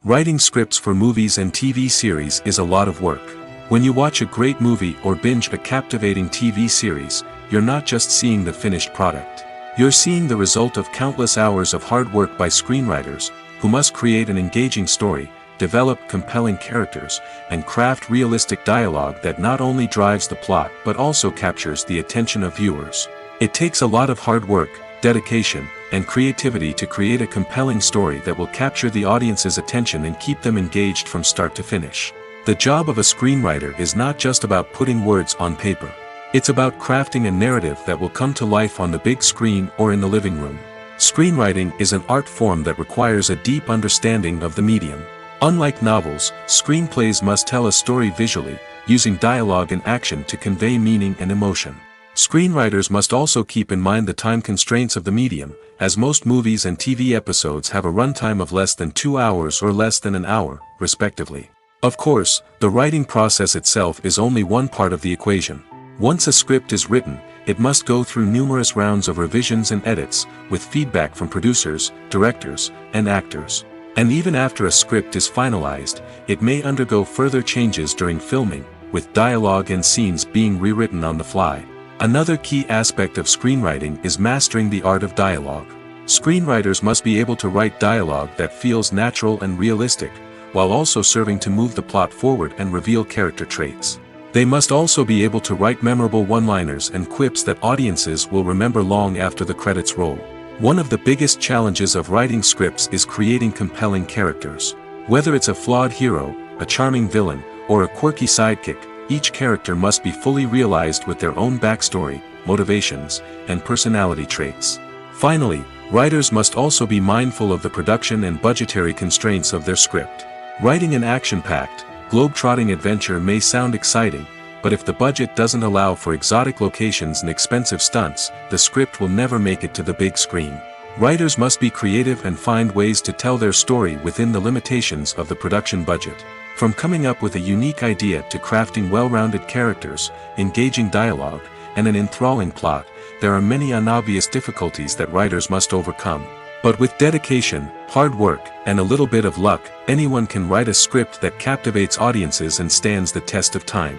Writing scripts for movies and TV series is a lot of work. When you watch a great movie or binge a captivating TV series, you're not just seeing the finished product. You're seeing the result of countless hours of hard work by screenwriters, who must create an engaging story, develop compelling characters, and craft realistic dialogue that not only drives the plot but also captures the attention of viewers. It takes a lot of hard work, dedication, and creativity to create a compelling story that will capture the audience's attention and keep them engaged from start to finish. The job of a screenwriter is not just about putting words on paper. It's about crafting a narrative that will come to life on the big screen or in the living room. Screenwriting is an art form that requires a deep understanding of the medium. Unlike novels, screenplays must tell a story visually, using dialogue and action to convey meaning and emotion. Screenwriters must also keep in mind the time constraints of the medium, as most movies and TV episodes have a runtime of less than 2 hours or less than an hour, respectively. Of course, the writing process itself is only one part of the equation. Once a script is written, it must go through numerous rounds of revisions and edits, with feedback from producers, directors, and actors. And even after a script is finalized, it may undergo further changes during filming, with dialogue and scenes being rewritten on the fly. Another key aspect of screenwriting is mastering the art of dialogue. Screenwriters must be able to write dialogue that feels natural and realistic, while also serving to move the plot forward and reveal character traits. They must also be able to write memorable one-liners and quips that audiences will remember long after the credits roll. One of the biggest challenges of writing scripts is creating compelling characters. Whether it's a flawed hero, a charming villain, or a quirky sidekick, each character must be fully realized with their own backstory, motivations, and personality traits. Finally, writers must also be mindful of the production and budgetary constraints of their script. Writing an action-packed, globe-trotting adventure may sound exciting, but if the budget doesn't allow for exotic locations and expensive stunts, the script will never make it to the big screen. Writers must be creative and find ways to tell their story within the limitations of the production budget. From coming up with a unique idea to crafting well-rounded characters, engaging dialogue, and an enthralling plot, there are many unobvious difficulties that writers must overcome. But with dedication, hard work, and a little bit of luck, anyone can write a script that captivates audiences and stands the test of time.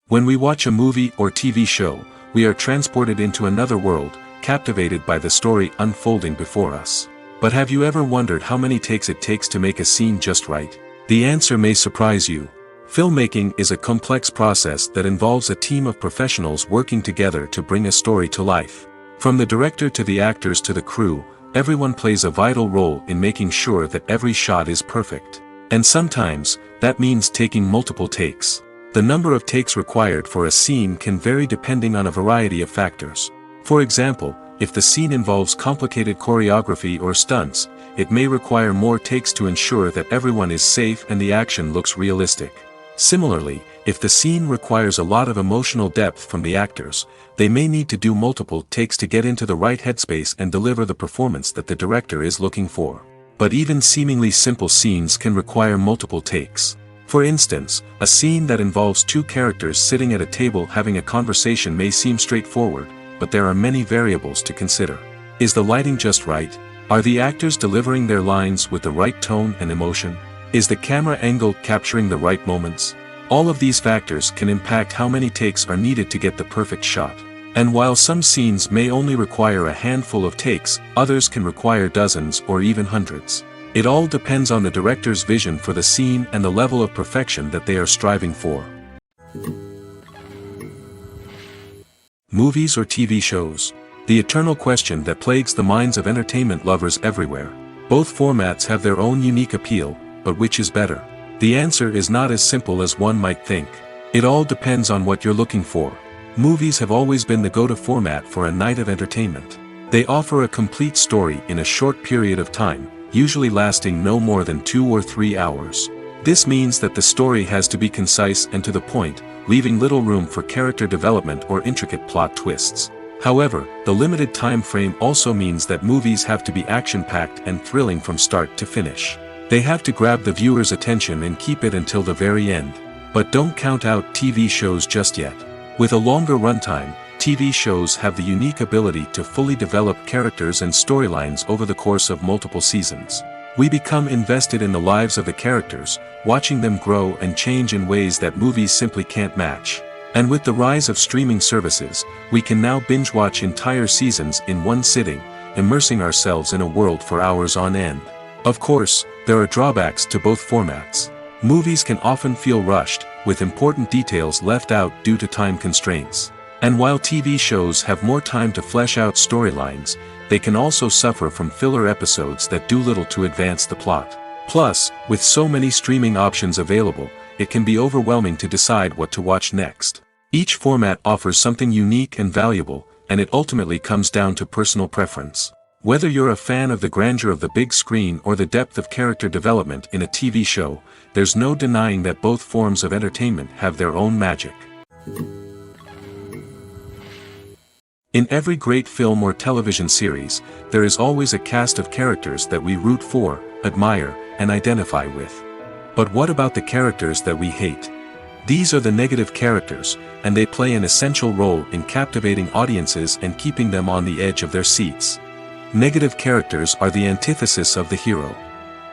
When we watch a movie or TV show, we are transported into another world, captivated by the story unfolding before us. But have you ever wondered how many takes it takes to make a scene just right? The answer may surprise you. Filmmaking is a complex process that involves a team of professionals working together to bring a story to life. From the director to the actors to the crew, everyone plays a vital role in making sure that every shot is perfect. And sometimes, that means taking multiple takes. The number of takes required for a scene can vary depending on a variety of factors. For example, if the scene involves complicated choreography or stunts, it may require more takes to ensure that everyone is safe and the action looks realistic. Similarly, if the scene requires a lot of emotional depth from the actors, they may need to do multiple takes to get into the right headspace and deliver the performance that the director is looking for. But even seemingly simple scenes can require multiple takes. For instance, a scene that involves two characters sitting at a table having a conversation may seem straightforward, but there are many variables to consider. Is the lighting just right? Are the actors delivering their lines with the right tone and emotion? Is the camera angle capturing the right moments? All of these factors can impact how many takes are needed to get the perfect shot. And while some scenes may only require a handful of takes, others can require dozens or even hundreds. It all depends on the director's vision for the scene and the level of perfection that they are striving for. Movies or TV shows? The eternal question that plagues the minds of entertainment lovers everywhere. Both formats have their own unique appeal, but which is better? The answer is not as simple as one might think. It all depends on what you're looking for. Movies have always been the go-to format for a night of entertainment. They offer a complete story in a short period of time, usually lasting no more than 2 or 3 hours. This means that the story has to be concise and to the point, leaving little room for character development or intricate plot twists. However, the limited time frame also means that movies have to be action-packed and thrilling from start to finish. They have to grab the viewer's attention and keep it until the very end. But don't count out TV shows just yet. With a longer runtime, TV shows have the unique ability to fully develop characters and storylines over the course of multiple seasons. We become invested in the lives of the characters, watching them grow and change in ways that movies simply can't match. And with the rise of streaming services, we can now binge-watch entire seasons in one sitting, immersing ourselves in a world for hours on end. Of course, there are drawbacks to both formats. Movies can often feel rushed, with important details left out due to time constraints. And while TV shows have more time to flesh out storylines, they can also suffer from filler episodes that do little to advance the plot. Plus, with so many streaming options available, it can be overwhelming to decide what to watch next. Each format offers something unique and valuable, and it ultimately comes down to personal preference. Whether you're a fan of the grandeur of the big screen or the depth of character development in a TV show, there's no denying that both forms of entertainment have their own magic. In every great film or television series, there is always a cast of characters that we root for, admire, and identify with. But what about the characters that we hate? These are the negative characters, and they play an essential role in captivating audiences and keeping them on the edge of their seats. Negative characters are the antithesis of the hero.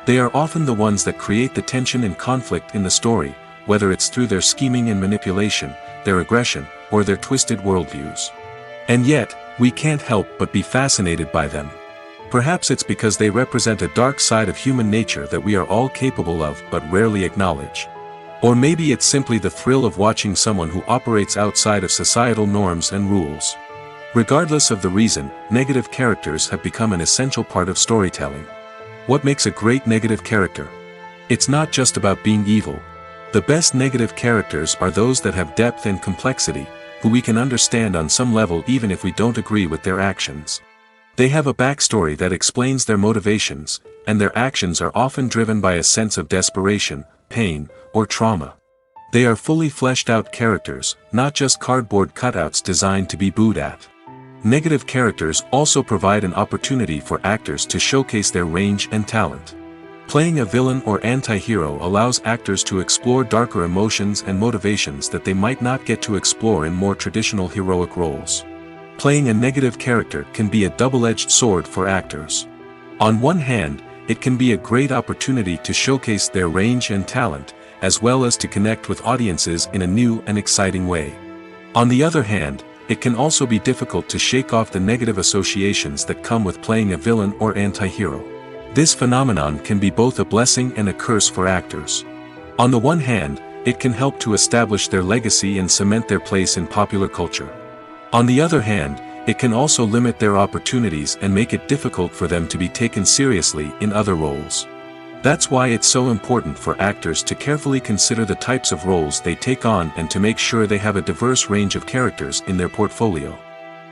They are often the ones that create the tension and conflict in the story, whether it's through their scheming and manipulation, their aggression, or their twisted worldviews. And yet, we can't help but be fascinated by them. Perhaps it's because they represent a dark side of human nature that we are all capable of but rarely acknowledge. Or maybe it's simply the thrill of watching someone who operates outside of societal norms and rules. Regardless of the reason, negative characters have become an essential part of storytelling. What makes a great negative character? It's not just about being evil. The best negative characters are those that have depth and complexity, who we can understand on some level even if we don't agree with their actions. They have a backstory that explains their motivations, and their actions are often driven by a sense of desperation, pain, or trauma. They are fully fleshed out characters, not just cardboard cutouts designed to be booed at. Negative characters also provide an opportunity for actors to showcase their range and talent. Playing a villain or anti-hero allows actors to explore darker emotions and motivations that they might not get to explore in more traditional heroic roles. Playing a negative character can be a double-edged sword for actors. On one hand, it can be a great opportunity to showcase their range and talent, as well as to connect with audiences in a new and exciting way. On the other hand, it can also be difficult to shake off the negative associations that come with playing a villain or anti-hero. This phenomenon can be both a blessing and a curse for actors. On the one hand, it can help to establish their legacy and cement their place in popular culture. On the other hand, it can also limit their opportunities and make it difficult for them to be taken seriously in other roles. That's why it's so important for actors to carefully consider the types of roles they take on and to make sure they have a diverse range of characters in their portfolio.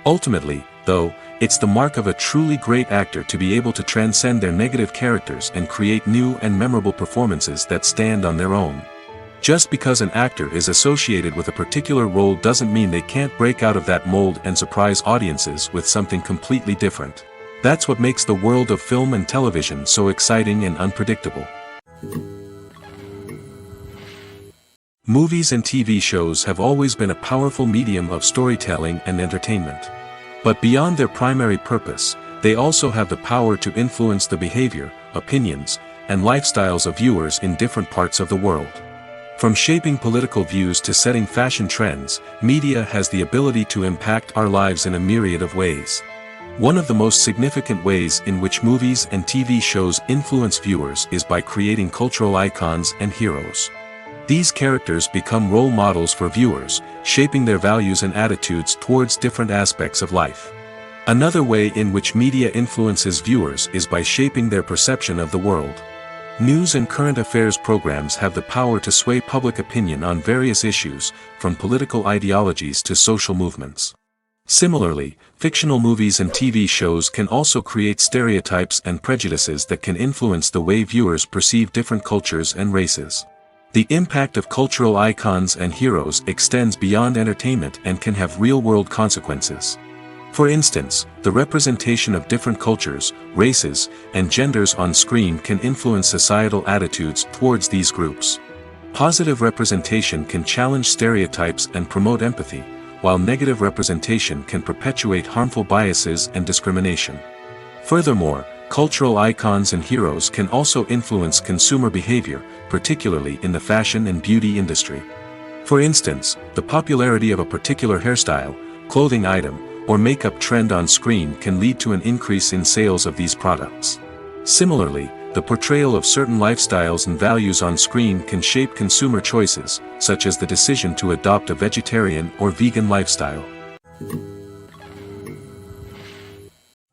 Ultimately, though, it's the mark of a truly great actor to be able to transcend their negative characters and create new and memorable performances that stand on their own. Just because an actor is associated with a particular role doesn't mean they can't break out of that mold and surprise audiences with something completely different. That's what makes the world of film and television so exciting and unpredictable. Movies and TV shows have always been a powerful medium of storytelling and entertainment. But beyond their primary purpose, they also have the power to influence the behavior, opinions, and lifestyles of viewers in different parts of the world. From shaping political views to setting fashion trends, media has the ability to impact our lives in a myriad of ways. One of the most significant ways in which movies and TV shows influence viewers is by creating cultural icons and heroes. These characters become role models for viewers, shaping their values and attitudes towards different aspects of life. Another way in which media influences viewers is by shaping their perception of the world. News and current affairs programs have the power to sway public opinion on various issues, from political ideologies to social movements. Similarly, fictional movies and TV shows can also create stereotypes and prejudices that can influence the way viewers perceive different cultures and races. The impact of cultural icons and heroes extends beyond entertainment and can have real-world consequences. For instance, the representation of different cultures, races, and genders on screen can influence societal attitudes towards these groups. Positive representation can challenge stereotypes and promote empathy, while negative representation can perpetuate harmful biases and discrimination. Furthermore, cultural icons and heroes can also influence consumer behavior, particularly in the fashion and beauty industry. For instance, the popularity of a particular hairstyle, clothing item, or makeup trend on screen can lead to an increase in sales of these products. Similarly, the portrayal of certain lifestyles and values on screen can shape consumer choices, such as the decision to adopt a vegetarian or vegan lifestyle.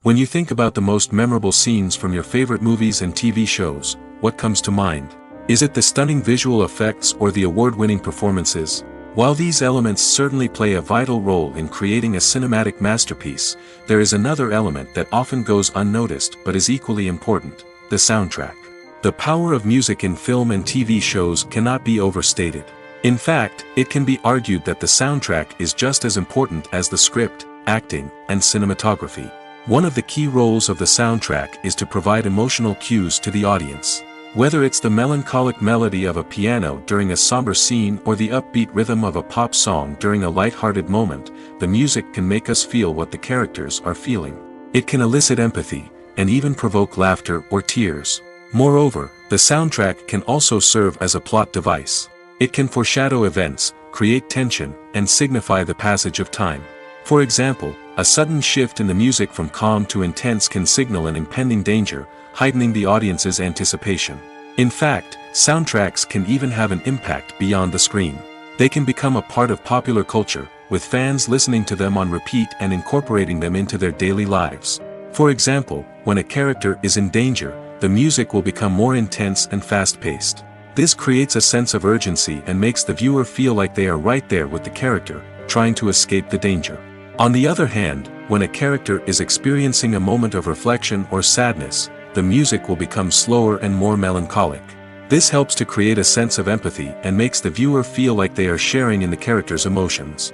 When you think about the most memorable scenes from your favorite movies and TV shows, what comes to mind? Is it the stunning visual effects or the award-winning performances? While these elements certainly play a vital role in creating a cinematic masterpiece, there is another element that often goes unnoticed but is equally important: the soundtrack. The power of music in film and TV shows cannot be overstated. In fact, it can be argued that the soundtrack is just as important as the script, acting, and cinematography. One of the key roles of the soundtrack is to provide emotional cues to the audience. Whether it's the melancholic melody of a piano during a somber scene or the upbeat rhythm of a pop song during a light-hearted moment, the music can make us feel what the characters are feeling. It can elicit empathy, and even provoke laughter or tears. Moreover, the soundtrack can also serve as a plot device. It can foreshadow events, create tension, and signify the passage of time. For example, a sudden shift in the music from calm to intense can signal an impending danger, heightening the audience's anticipation. In fact, soundtracks can even have an impact beyond the screen. They can become a part of popular culture, with fans listening to them on repeat and incorporating them into their daily lives. For example, when a character is in danger, the music will become more intense and fast-paced. This creates a sense of urgency and makes the viewer feel like they are right there with the character, trying to escape the danger. On the other hand, when a character is experiencing a moment of reflection or sadness, the music will become slower and more melancholic. This helps to create a sense of empathy and makes the viewer feel like they are sharing in the character's emotions.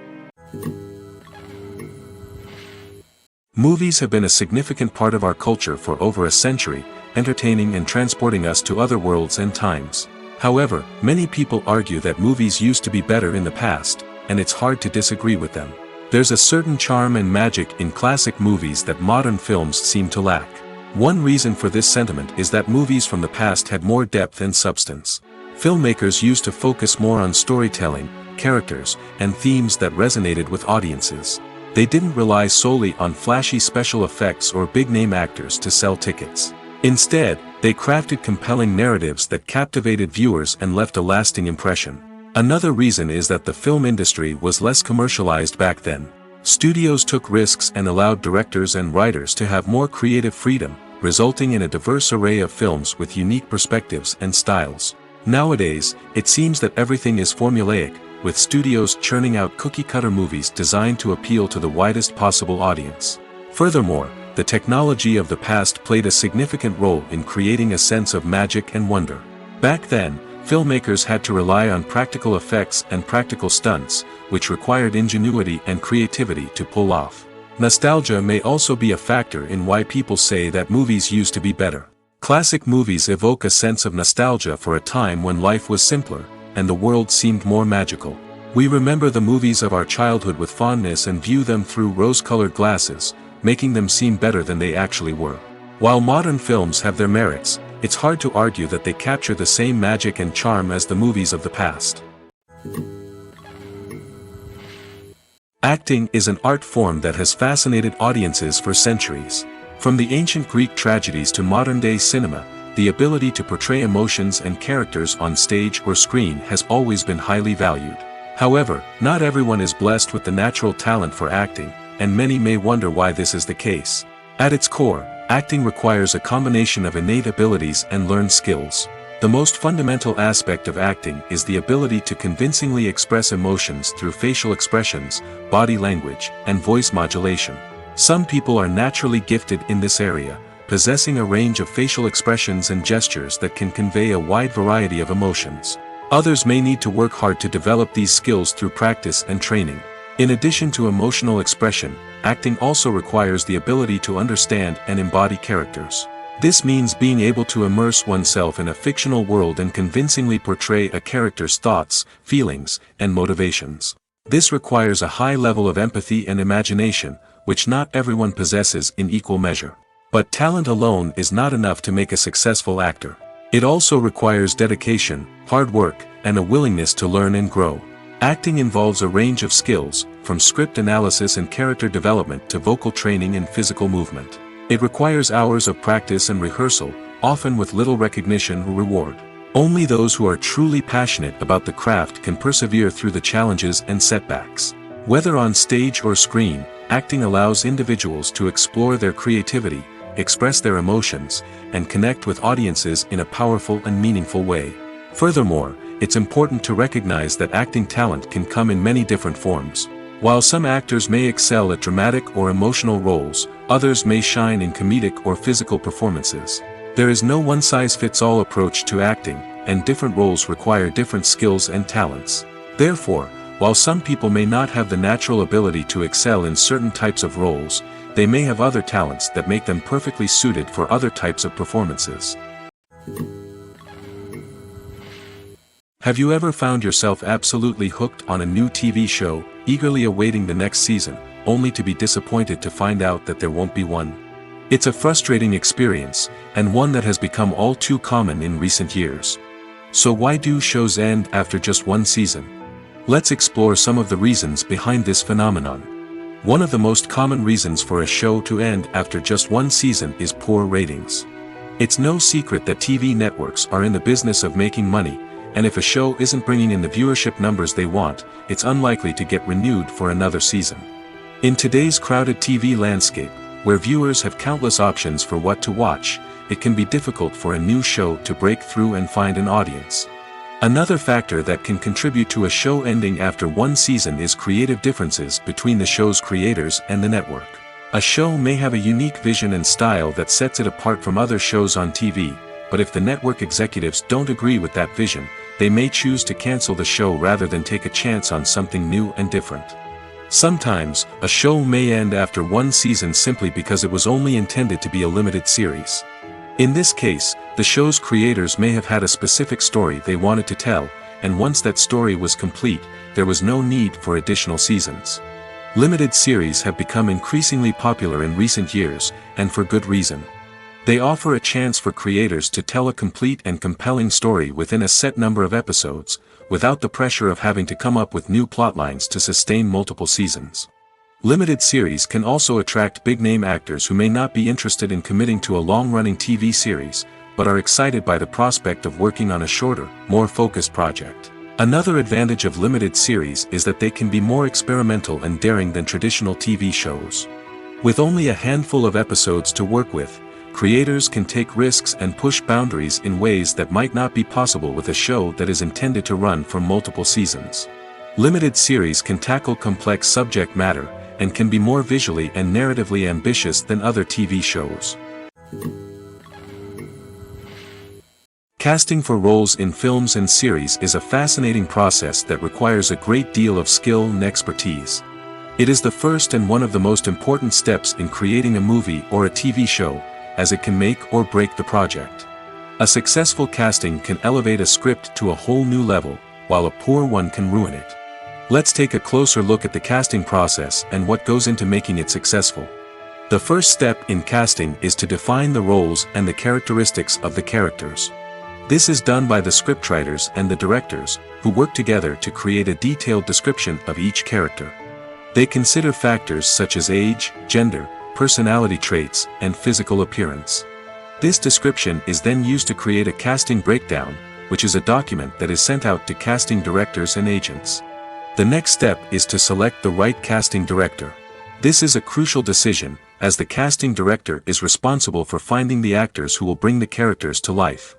Movies have been a significant part of our culture for over a century, entertaining and transporting us to other worlds and times. However, many people argue that movies used to be better in the past, and it's hard to disagree with them. There's a certain charm and magic in classic movies that modern films seem to lack. One reason for this sentiment is that movies from the past had more depth and substance. Filmmakers used to focus more on storytelling, characters, and themes that resonated with audiences. They didn't rely solely on flashy special effects or big-name actors to sell tickets. Instead, they crafted compelling narratives that captivated viewers and left a lasting impression. Another reason is that the film industry was less commercialized back then. Studios took risks and allowed directors and writers to have more creative freedom, resulting in a diverse array of films with unique perspectives and styles. Nowadays, it seems that everything is formulaic, with studios churning out cookie-cutter movies designed to appeal to the widest possible audience. Furthermore, the technology of the past played a significant role in creating a sense of magic and wonder. Back then, filmmakers had to rely on practical effects and practical stunts, which required ingenuity and creativity to pull off. Nostalgia may also be a factor in why people say that movies used to be better. Classic movies evoke a sense of nostalgia for a time when life was simpler, and the world seemed more magical. We remember the movies of our childhood with fondness and view them through rose-colored glasses, making them seem better than they actually were. While modern films have their merits, it's hard to argue that they capture the same magic and charm as the movies of the past. Acting is an art form that has fascinated audiences for centuries. From the ancient Greek tragedies to modern-day cinema, the ability to portray emotions and characters on stage or screen has always been highly valued. However, not everyone is blessed with the natural talent for acting, and many may wonder why this is the case. At its core, acting requires a combination of innate abilities and learned skills. The most fundamental aspect of acting is the ability to convincingly express emotions through facial expressions, body language, and voice modulation. Some people are naturally gifted in this area, possessing a range of facial expressions and gestures that can convey a wide variety of emotions. Others may need to work hard to develop these skills through practice and training. In addition to emotional expression, acting also requires the ability to understand and embody characters. This means being able to immerse oneself in a fictional world and convincingly portray a character's thoughts, feelings, and motivations. This requires a high level of empathy and imagination, which not everyone possesses in equal measure. But talent alone is not enough to make a successful actor. It also requires dedication, hard work, and a willingness to learn and grow. Acting involves a range of skills, from script analysis and character development to vocal training and physical movement. It requires hours of practice and rehearsal, often with little recognition or reward. Only those who are truly passionate about the craft can persevere through the challenges and setbacks. Whether on stage or screen, acting allows individuals to explore their creativity, express their emotions, and connect with audiences in a powerful and meaningful way. Furthermore, it's important to recognize that acting talent can come in many different forms. While some actors may excel at dramatic or emotional roles, others may shine in comedic or physical performances. There is no one-size-fits-all approach to acting, and different roles require different skills and talents. Therefore, while some people may not have the natural ability to excel in certain types of roles, they may have other talents that make them perfectly suited for other types of performances. Have you ever found yourself absolutely hooked on a new TV show, eagerly awaiting the next season, only to be disappointed to find out that there won't be one? It's a frustrating experience, and one that has become all too common in recent years. So why do shows end after just one season? Let's explore some of the reasons behind this phenomenon. One of the most common reasons for a show to end after just one season is poor ratings. It's no secret that TV networks are in the business of making money, and if a show isn't bringing in the viewership numbers they want, it's unlikely to get renewed for another season. In today's crowded TV landscape, where viewers have countless options for what to watch, it can be difficult for a new show to break through and find an audience. Another factor that can contribute to a show ending after one season is creative differences between the show's creators and the network. A show may have a unique vision and style that sets it apart from other shows on TV, but if the network executives don't agree with that vision, they may choose to cancel the show rather than take a chance on something new and different. Sometimes, a show may end after one season simply because it was only intended to be a limited series. In this case, the show's creators may have had a specific story they wanted to tell, and once that story was complete, there was no need for additional seasons. Limited series have become increasingly popular in recent years, and for good reason. They offer a chance for creators to tell a complete and compelling story within a set number of episodes, without the pressure of having to come up with new plotlines to sustain multiple seasons. Limited series can also attract big-name actors who may not be interested in committing to a long-running TV series, but are excited by the prospect of working on a shorter, more focused project. Another advantage of limited series is that they can be more experimental and daring than traditional TV shows. With only a handful of episodes to work with, creators can take risks and push boundaries in ways that might not be possible with a show that is intended to run for multiple seasons. Limited series can tackle complex subject matter, and can be more visually and narratively ambitious than other TV shows. Casting for roles in films and series is a fascinating process that requires a great deal of skill and expertise. It is the first and one of the most important steps in creating a movie or a TV show, as it can make or break the project. A successful casting can elevate a script to a whole new level, while a poor one can ruin it. Let's take a closer look at the casting process and what goes into making it successful. The first step in casting is to define the roles and the characteristics of the characters. This is done by the scriptwriters and the directors, who work together to create a detailed description of each character. They consider factors such as age, gender, personality traits, and physical appearance. This description is then used to create a casting breakdown, which is a document that is sent out to casting directors and agents. The next step is to select the right casting director. This is a crucial decision, as the casting director is responsible for finding the actors who will bring the characters to life.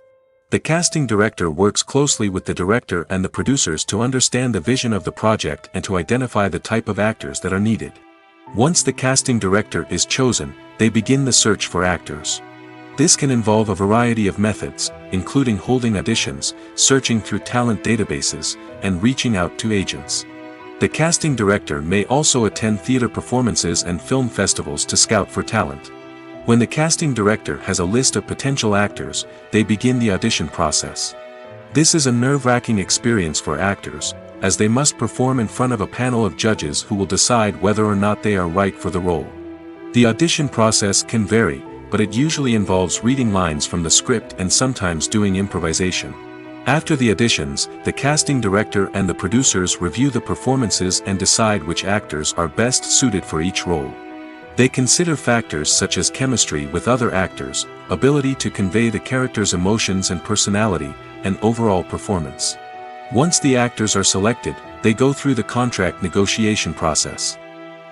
The casting director works closely with the director and the producers to understand the vision of the project and to identify the type of actors that are needed. Once the casting director is chosen, they begin the search for actors. This can involve a variety of methods, including holding auditions, searching through talent databases, and reaching out to agents. The casting director may also attend theater performances and film festivals to scout for talent. When the casting director has a list of potential actors, they begin the audition process. This is a nerve-wracking experience for actors, as they must perform in front of a panel of judges who will decide whether or not they are right for the role. The audition process can vary, but it usually involves reading lines from the script and sometimes doing improvisation. After the auditions, the casting director and the producers review the performances and decide which actors are best suited for each role. They consider factors such as chemistry with other actors, ability to convey the character's emotions and personality, and overall performance. Once the actors are selected, they go through the contract negotiation process.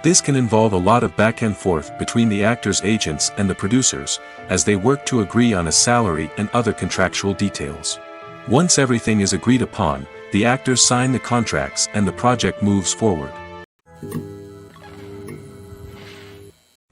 This can involve a lot of back and forth between the actors' agents and the producers, as they work to agree on a salary and other contractual details. Once everything is agreed upon, the actors sign the contracts and the project moves forward.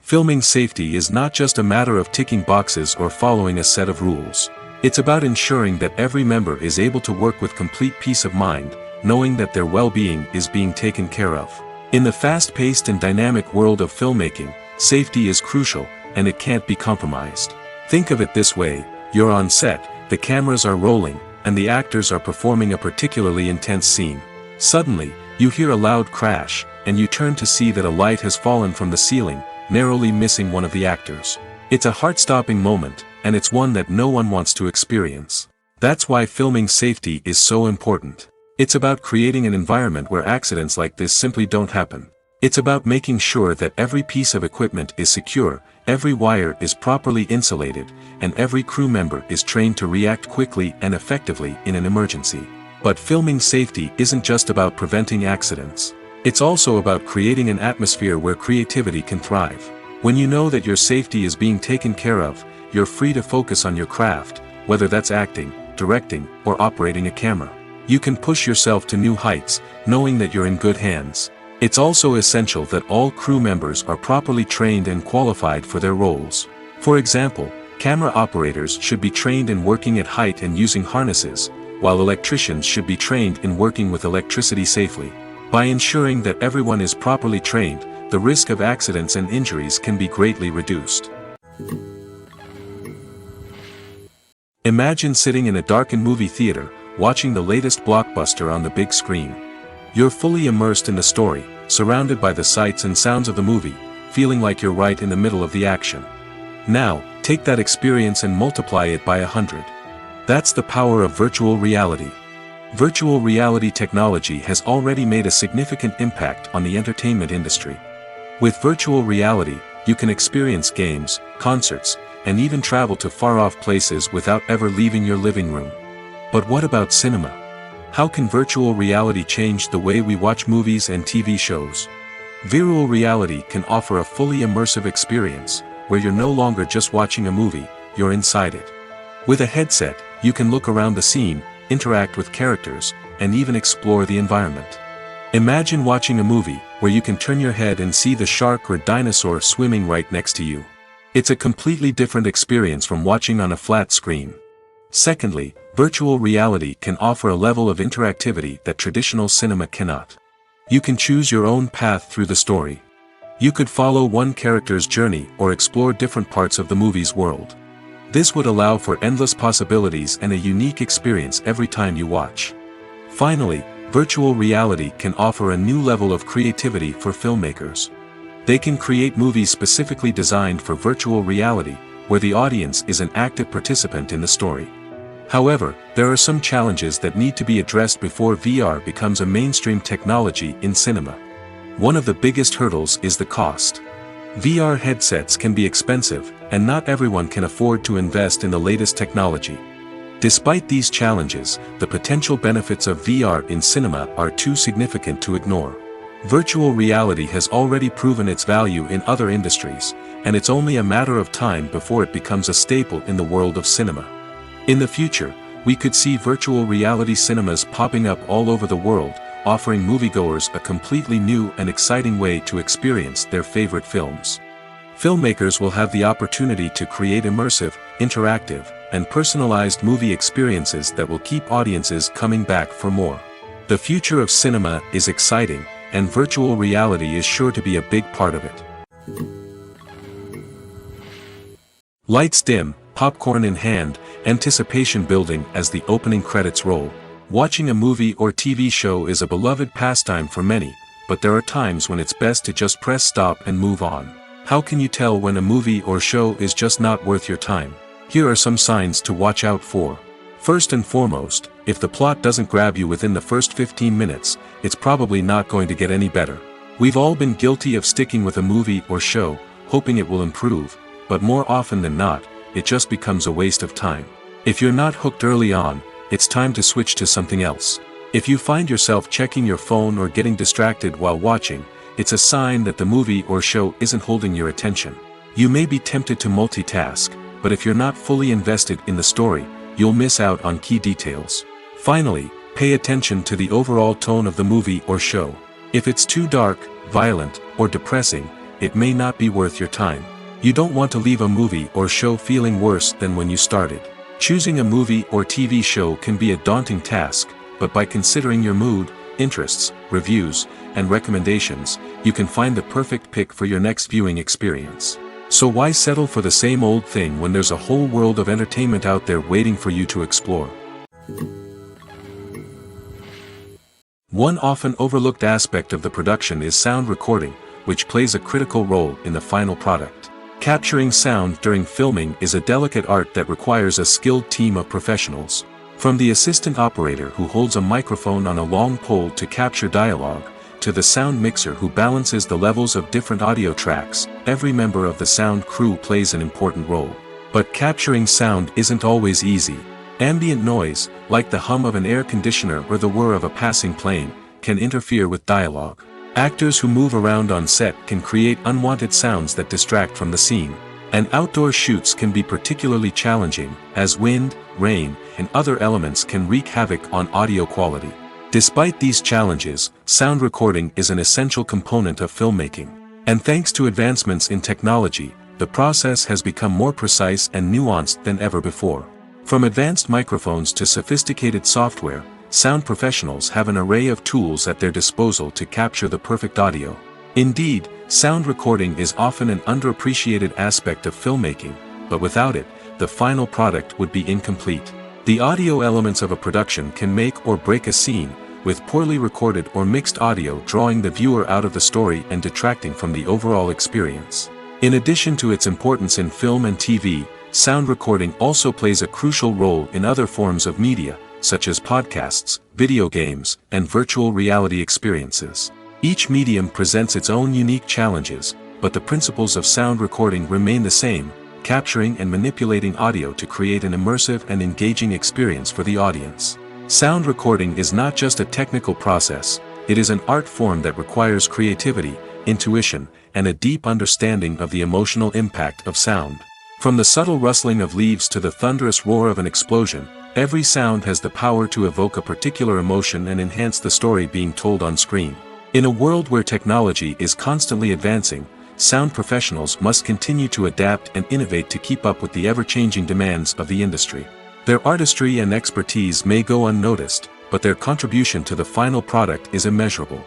Filming safety is not just a matter of ticking boxes or following a set of rules. It's about ensuring that every member is able to work with complete peace of mind, knowing that their well-being is being taken care of. In the fast-paced and dynamic world of filmmaking, safety is crucial, and it can't be compromised. Think of it this way: you're on set, the cameras are rolling, and the actors are performing a particularly intense scene. Suddenly, you hear a loud crash, and you turn to see that a light has fallen from the ceiling, narrowly missing one of the actors. It's a heart-stopping moment, and it's one that no one wants to experience. That's why filming safety is so important. It's about creating an environment where accidents like this simply don't happen. It's about making sure that every piece of equipment is secure, every wire is properly insulated, and every crew member is trained to react quickly and effectively in an emergency. But filming safety isn't just about preventing accidents. It's also about creating an atmosphere where creativity can thrive. When you know that your safety is being taken care of, you're free to focus on your craft, whether that's acting, directing, or operating a camera. You can push yourself to new heights, knowing that you're in good hands. It's also essential that all crew members are properly trained and qualified for their roles. For example, camera operators should be trained in working at height and using harnesses, while electricians should be trained in working with electricity safely. By ensuring that everyone is properly trained, the risk of accidents and injuries can be greatly reduced. Imagine sitting in a darkened movie theater, watching the latest blockbuster on the big screen. You're fully immersed in the story, surrounded by the sights and sounds of the movie, feeling like you're right in the middle of the action. Now, take that experience and multiply it by 100. That's the power of virtual reality. Virtual reality technology has already made a significant impact on the entertainment industry. With virtual reality, you can experience games, concerts, and even travel to far-off places without ever leaving your living room. But what about cinema? How can virtual reality change the way we watch movies and TV shows? Virtual reality can offer a fully immersive experience, where you're no longer just watching a movie, you're inside it. With a headset, you can look around the scene, interact with characters, and even explore the environment. Imagine watching a movie, where you can turn your head and see the shark or dinosaur swimming right next to you. It's a completely different experience from watching on a flat screen. Secondly, virtual reality can offer a level of interactivity that traditional cinema cannot. You can choose your own path through the story. You could follow one character's journey or explore different parts of the movie's world. This would allow for endless possibilities and a unique experience every time you watch. Finally, virtual reality can offer a new level of creativity for filmmakers. They can create movies specifically designed for virtual reality, where the audience is an active participant in the story. However, there are some challenges that need to be addressed before VR becomes a mainstream technology in cinema. One of the biggest hurdles is the cost. VR headsets can be expensive, and not everyone can afford to invest in the latest technology. Despite these challenges, the potential benefits of VR in cinema are too significant to ignore. Virtual reality has already proven its value in other industries, and it's only a matter of time before it becomes a staple in the world of cinema. In the future, we could see virtual reality cinemas popping up all over the world, offering moviegoers a completely new and exciting way to experience their favorite films. Filmmakers will have the opportunity to create immersive, interactive, and personalized movie experiences that will keep audiences coming back for more. The future of cinema is exciting, and virtual reality is sure to be a big part of it. Lights dim, popcorn in hand, anticipation building as the opening credits roll. Watching a movie or TV show is a beloved pastime for many, but there are times when it's best to just press stop and move on. How can you tell when a movie or show is just not worth your time? Here are some signs to watch out for. First and foremost, if the plot doesn't grab you within the first 15 minutes, it's probably not going to get any better. We've all been guilty of sticking with a movie or show, hoping it will improve, but more often than not, it just becomes a waste of time. If you're not hooked early on, it's time to switch to something else. If you find yourself checking your phone or getting distracted while watching, it's a sign that the movie or show isn't holding your attention. You may be tempted to multitask, but if you're not fully invested in the story, you'll miss out on key details. Finally, pay attention to the overall tone of the movie or show. If it's too dark, violent, or depressing, it may not be worth your time. You don't want to leave a movie or show feeling worse than when you started. Choosing a movie or TV show can be a daunting task, but by considering your mood, interests, reviews, and recommendations, you can find the perfect pick for your next viewing experience. So why settle for the same old thing when there's a whole world of entertainment out there waiting for you to explore? One often overlooked aspect of the production is sound recording, which plays a critical role in the final product. Capturing sound during filming is a delicate art that requires a skilled team of professionals. From the assistant operator who holds a microphone on a long pole to capture dialogue, to the sound mixer who balances the levels of different audio tracks, every member of the sound crew plays an important role. But capturing sound isn't always easy. Ambient noise, like the hum of an air conditioner or the whir of a passing plane, can interfere with dialogue. Actors who move around on set can create unwanted sounds that distract from the scene. And outdoor shoots can be particularly challenging, as wind, rain, and other elements can wreak havoc on audio quality. Despite these challenges, sound recording is an essential component of filmmaking. And thanks to advancements in technology, the process has become more precise and nuanced than ever before. From advanced microphones to sophisticated software, sound professionals have an array of tools at their disposal to capture the perfect audio. Indeed, sound recording is often an underappreciated aspect of filmmaking, but without it, the final product would be incomplete. The audio elements of a production can make or break a scene, with poorly recorded or mixed audio drawing the viewer out of the story and detracting from the overall experience. In addition to its importance in film and TV, sound recording also plays a crucial role in other forms of media, such as podcasts, video games, and virtual reality experiences. Each medium presents its own unique challenges, but the principles of sound recording remain the same, capturing and manipulating audio to create an immersive and engaging experience for the audience. Sound recording is not just a technical process, it is an art form that requires creativity, intuition, and a deep understanding of the emotional impact of sound. From the subtle rustling of leaves to the thunderous roar of an explosion, every sound has the power to evoke a particular emotion and enhance the story being told on screen. In a world where technology is constantly advancing, sound professionals must continue to adapt and innovate to keep up with the ever-changing demands of the industry. Their artistry and expertise may go unnoticed, but their contribution to the final product is immeasurable.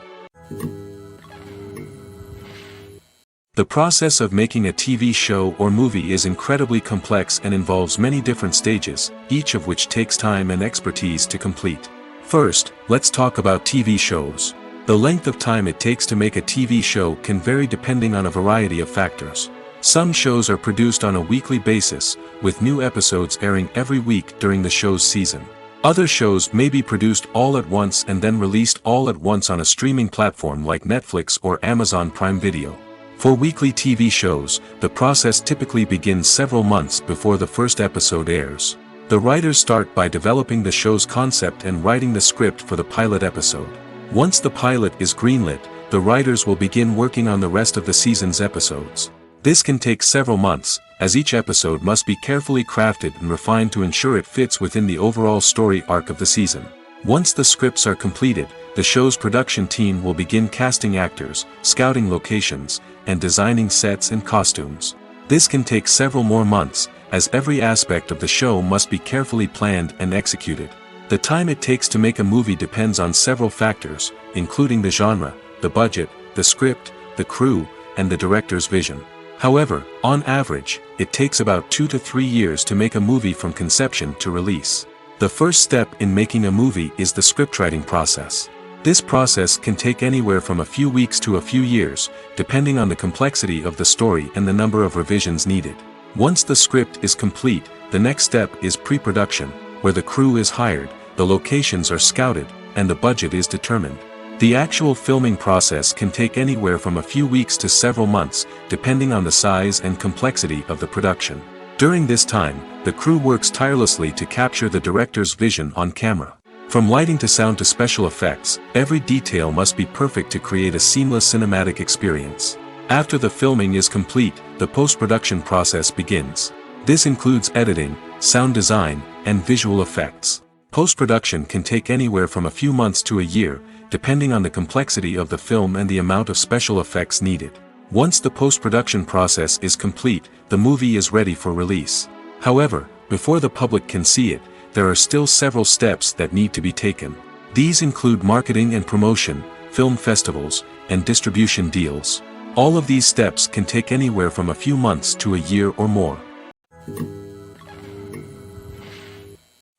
The process of making a TV show or movie is incredibly complex and involves many different stages, each of which takes time and expertise to complete. First, let's talk about TV shows. The length of time it takes to make a TV show can vary depending on a variety of factors. Some shows are produced on a weekly basis, with new episodes airing every week during the show's season. Other shows may be produced all at once and then released all at once on a streaming platform like Netflix or Amazon Prime Video. For weekly TV shows, the process typically begins several months before the first episode airs. The writers start by developing the show's concept and writing the script for the pilot episode. Once the pilot is greenlit, the writers will begin working on the rest of the season's episodes. This can take several months, as each episode must be carefully crafted and refined to ensure it fits within the overall story arc of the season. Once the scripts are completed, the show's production team will begin casting actors, scouting locations, and designing sets and costumes. This can take several more months, as every aspect of the show must be carefully planned and executed. The time it takes to make a movie depends on several factors, including the genre, the budget, the script, the crew, and the director's vision. However, on average, it takes about 2 to 3 years to make a movie from conception to release. The first step in making a movie is the scriptwriting process. This process can take anywhere from a few weeks to a few years, depending on the complexity of the story and the number of revisions needed. Once the script is complete, the next step is pre-production, where the crew is hired, the locations are scouted, and the budget is determined. The actual filming process can take anywhere from a few weeks to several months, depending on the size and complexity of the production. During this time, the crew works tirelessly to capture the director's vision on camera. From lighting to sound to special effects, every detail must be perfect to create a seamless cinematic experience. After the filming is complete, the post-production process begins. This includes editing, sound design, and visual effects. Post-production can take anywhere from a few months to a year, depending on the complexity of the film and the amount of special effects needed. Once the post-production process is complete, the movie is ready for release. However, before the public can see it, there are still several steps that need to be taken. These include marketing and promotion, film festivals, and distribution deals. All of these steps can take anywhere from a few months to a year or more.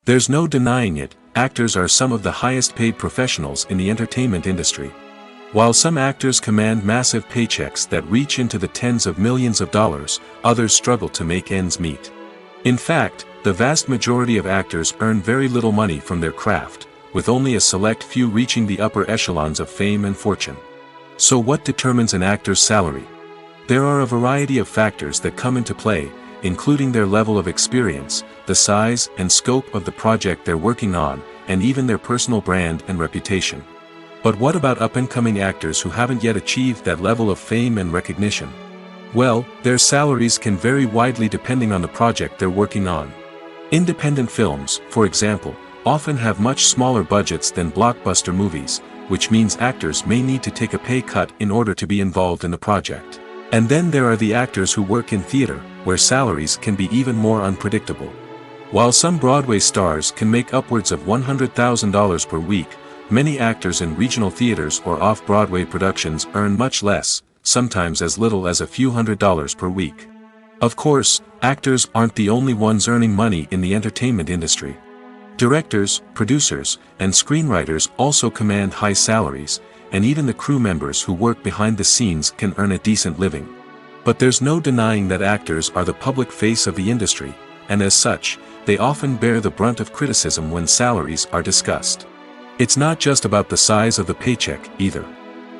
There's no denying it, actors are some of the highest paid professionals in the entertainment industry. While some actors command massive paychecks that reach into the tens of millions of dollars, others struggle to make ends meet. In fact, the vast majority of actors earn very little money from their craft, with only a select few reaching the upper echelons of fame and fortune. So what determines an actor's salary? There are a variety of factors that come into play, including their level of experience, the size and scope of the project they're working on, and even their personal brand and reputation. But what about up-and-coming actors who haven't yet achieved that level of fame and recognition? Well, their salaries can vary widely depending on the project they're working on. Independent films, for example, often have much smaller budgets than blockbuster movies, which means actors may need to take a pay cut in order to be involved in the project. And then there are the actors who work in theater, where salaries can be even more unpredictable. While some Broadway stars can make upwards of $100,000 per week, many actors in regional theaters or off-Broadway productions earn much less, sometimes as little as a few $100s per week. Of course, actors aren't the only ones earning money in the entertainment industry. Directors, producers, and screenwriters also command high salaries, and even the crew members who work behind the scenes can earn a decent living. But there's no denying that actors are the public face of the industry, and as such, they often bear the brunt of criticism when salaries are discussed. It's not just about the size of the paycheck, either.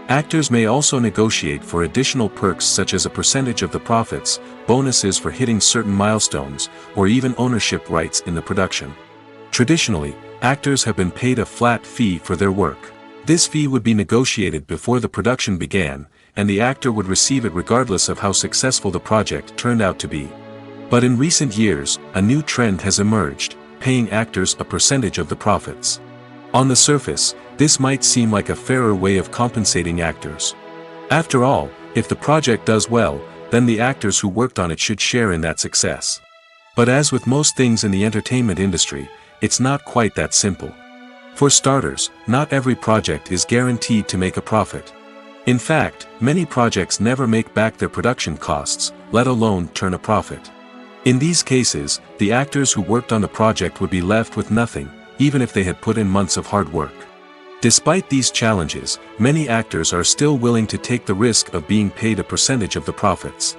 Actors may also negotiate for additional perks such as a percentage of the profits, bonuses for hitting certain milestones, or even ownership rights in the production. Traditionally, actors have been paid a flat fee for their work. This fee would be negotiated before the production began, and the actor would receive it regardless of how successful the project turned out to be. But in recent years, a new trend has emerged, paying actors a percentage of the profits. On the surface, this might seem like a fairer way of compensating actors. After all, if the project does well, then the actors who worked on it should share in that success. But as with most things in the entertainment industry, it's not quite that simple. For starters, not every project is guaranteed to make a profit. In fact, many projects never make back their production costs, let alone turn a profit. In these cases, the actors who worked on the project would be left with nothing, even if they had put in months of hard work. Despite these challenges, many actors are still willing to take the risk of being paid a percentage of the profits.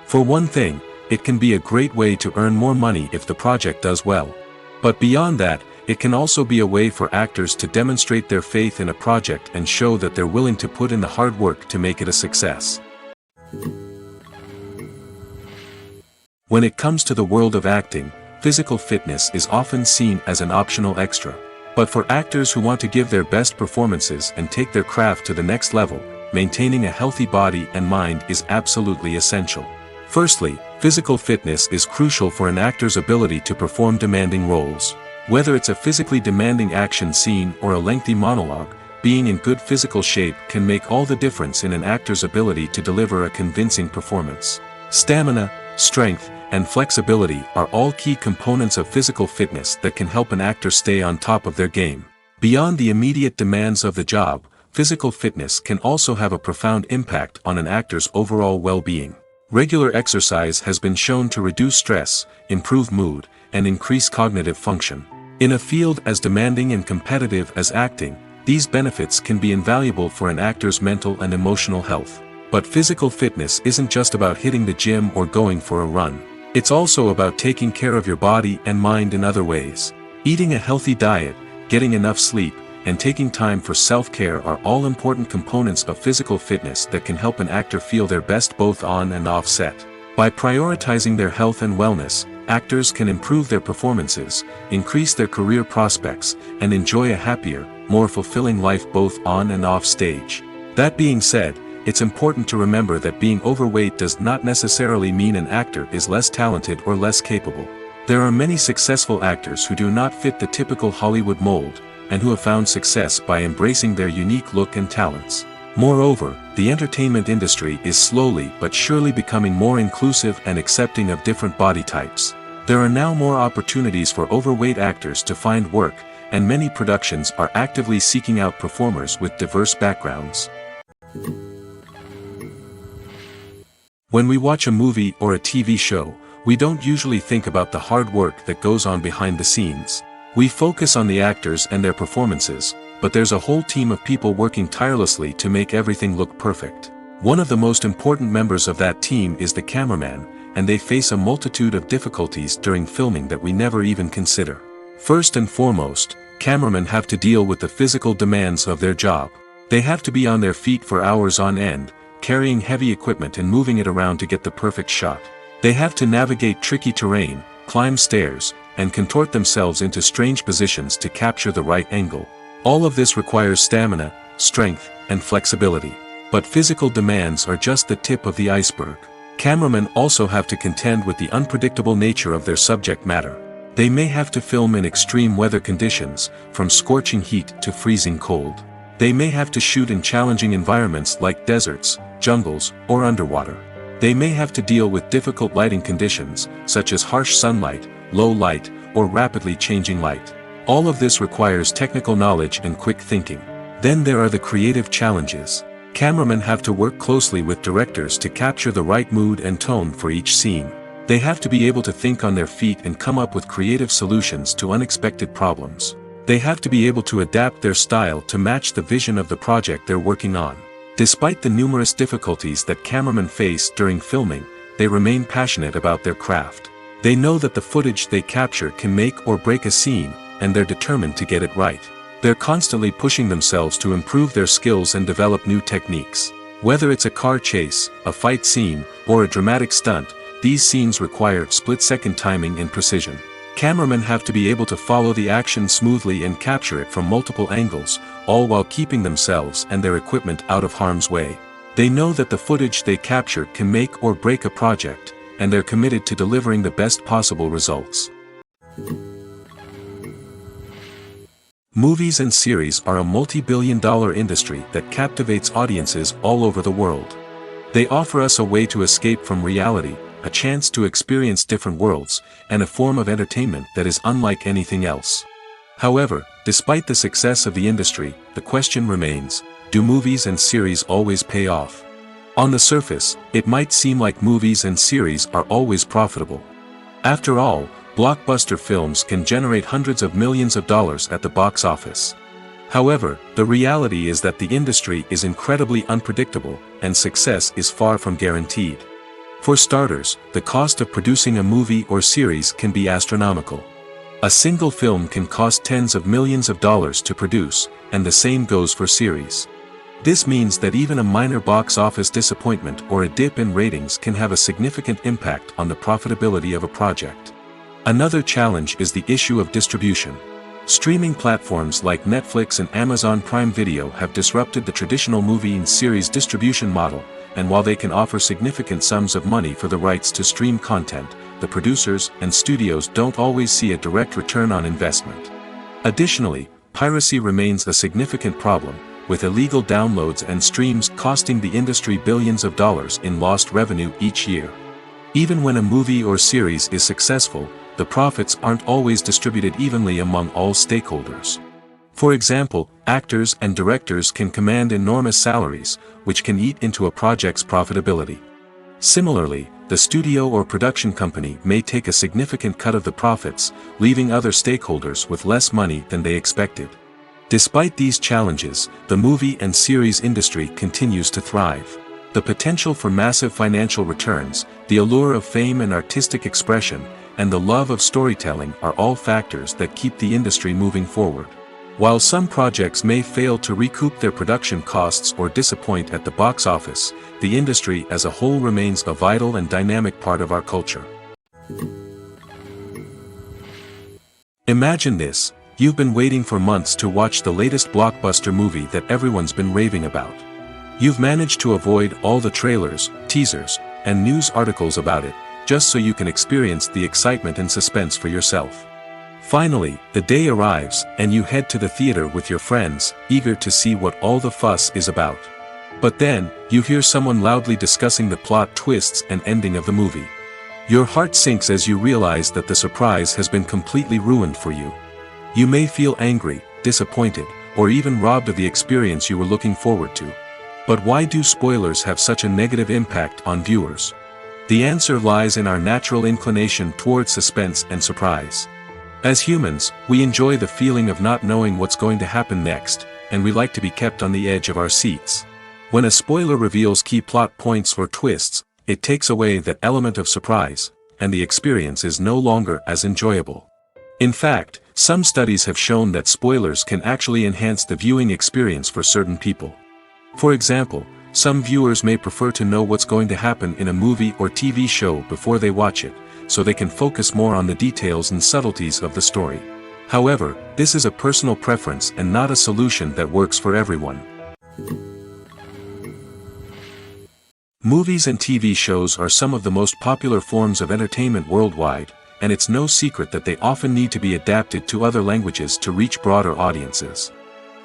For one thing, it can be a great way to earn more money if the project does well. But beyond that, it can also be a way for actors to demonstrate their faith in a project and show that they're willing to put in the hard work to make it a success. When it comes to the world of acting, physical fitness is often seen as an optional extra. But for actors who want to give their best performances and take their craft to the next level, maintaining a healthy body and mind is absolutely essential. Firstly, physical fitness is crucial for an actor's ability to perform demanding roles. Whether it's a physically demanding action scene or a lengthy monologue, being in good physical shape can make all the difference in an actor's ability to deliver a convincing performance. Stamina, strength, and flexibility are all key components of physical fitness that can help an actor stay on top of their game. Beyond the immediate demands of the job, physical fitness can also have a profound impact on an actor's overall well-being. Regular exercise has been shown to reduce stress, improve mood, and increase cognitive function. In a field as demanding and competitive as acting, these benefits can be invaluable for an actor's mental and emotional health. But physical fitness isn't just about hitting the gym or going for a run. It's also about taking care of your body and mind in other ways. Eating a healthy diet, getting enough sleep, and taking time for self-care are all important components of physical fitness that can help an actor feel their best both on and off set. By prioritizing their health and wellness, actors can improve their performances, increase their career prospects, and enjoy a happier, more fulfilling life both on and off stage. That being said, it's important to remember that being overweight does not necessarily mean an actor is less talented or less capable. There are many successful actors who do not fit the typical Hollywood mold, and who have found success by embracing their unique look and talents. Moreover, the entertainment industry is slowly but surely becoming more inclusive and accepting of different body types. There are now more opportunities for overweight actors to find work, and many productions are actively seeking out performers with diverse backgrounds. When we watch a movie or a TV show, we don't usually think about the hard work that goes on behind the scenes. We focus on the actors and their performances, but there's a whole team of people working tirelessly to make everything look perfect. One of the most important members of that team is the cameraman, and they face a multitude of difficulties during filming that we never even consider. First and foremost, cameramen have to deal with the physical demands of their job. They have to be on their feet for hours on end, carrying heavy equipment and moving it around to get the perfect shot. They have to navigate tricky terrain, climb stairs, and contort themselves into strange positions to capture the right angle. All of this requires stamina, strength, and flexibility. But physical demands are just the tip of the iceberg. Cameramen also have to contend with the unpredictable nature of their subject matter. They may have to film in extreme weather conditions, from scorching heat to freezing cold. They may have to shoot in challenging environments like deserts, jungles, or underwater. They may have to deal with difficult lighting conditions, such as harsh sunlight, low light, or rapidly changing light. All of this requires technical knowledge and quick thinking. Then there are the creative challenges. Cameramen have to work closely with directors to capture the right mood and tone for each scene. They have to be able to think on their feet and come up with creative solutions to unexpected problems. They have to be able to adapt their style to match the vision of the project they're working on. Despite the numerous difficulties that cameramen face during filming, they remain passionate about their craft. They know that the footage they capture can make or break a scene, and they're determined to get it right. They're constantly pushing themselves to improve their skills and develop new techniques. Whether it's a car chase, a fight scene, or a dramatic stunt, these scenes require split-second timing and precision. Cameramen have to be able to follow the action smoothly and capture it from multiple angles, all while keeping themselves and their equipment out of harm's way. They know that the footage they capture can make or break a project, and they're committed to delivering the best possible results. Movies and series are a multi-billion-dollar industry that captivates audiences all over the world. They offer us a way to escape from reality, a chance to experience different worlds, and a form of entertainment that is unlike anything else. However, despite the success of the industry, the question remains, do movies and series always pay off? On the surface, it might seem like movies and series are always profitable. After all, blockbuster films can generate hundreds of millions of dollars at the box office. However, the reality is that the industry is incredibly unpredictable, and success is far from guaranteed. For starters, the cost of producing a movie or series can be astronomical. A single film can cost tens of millions of dollars to produce, and the same goes for series. This means that even a minor box office disappointment or a dip in ratings can have a significant impact on the profitability of a project. Another challenge is the issue of distribution. Streaming platforms like Netflix and Amazon Prime Video have disrupted the traditional movie and series distribution model, and while they can offer significant sums of money for the rights to stream content, the producers and studios don't always see a direct return on investment. Additionally, piracy remains a significant problem, with illegal downloads and streams costing the industry billions of dollars in lost revenue each year. Even when a movie or series is successful, the profits aren't always distributed evenly among all stakeholders. For example, actors and directors can command enormous salaries, which can eat into a project's profitability. Similarly, the studio or production company may take a significant cut of the profits, leaving other stakeholders with less money than they expected. Despite these challenges, the movie and series industry continues to thrive. The potential for massive financial returns, the allure of fame and artistic expression, and the love of storytelling are all factors that keep the industry moving forward. While some projects may fail to recoup their production costs or disappoint at the box office, the industry as a whole remains a vital and dynamic part of our culture. Imagine this: you've been waiting for months to watch the latest blockbuster movie that everyone's been raving about. You've managed to avoid all the trailers, teasers, and news articles about it, just so you can experience the excitement and suspense for yourself. Finally, the day arrives, and you head to the theater with your friends, eager to see what all the fuss is about. But then, you hear someone loudly discussing the plot twists and ending of the movie. Your heart sinks as you realize that the surprise has been completely ruined for you. You may feel angry, disappointed, or even robbed of the experience you were looking forward to. But why do spoilers have such a negative impact on viewers? The answer lies in our natural inclination toward suspense and surprise. As humans, we enjoy the feeling of not knowing what's going to happen next, and we like to be kept on the edge of our seats. When a spoiler reveals key plot points or twists, it takes away that element of surprise, and the experience is no longer as enjoyable. In fact, some studies have shown that spoilers can actually enhance the viewing experience for certain people. For example, some viewers may prefer to know what's going to happen in a movie or TV show before they watch it, so they can focus more on the details and subtleties of the story. However, this is a personal preference and not a solution that works for everyone. Movies and TV shows are some of the most popular forms of entertainment worldwide, and it's no secret that they often need to be adapted to other languages to reach broader audiences.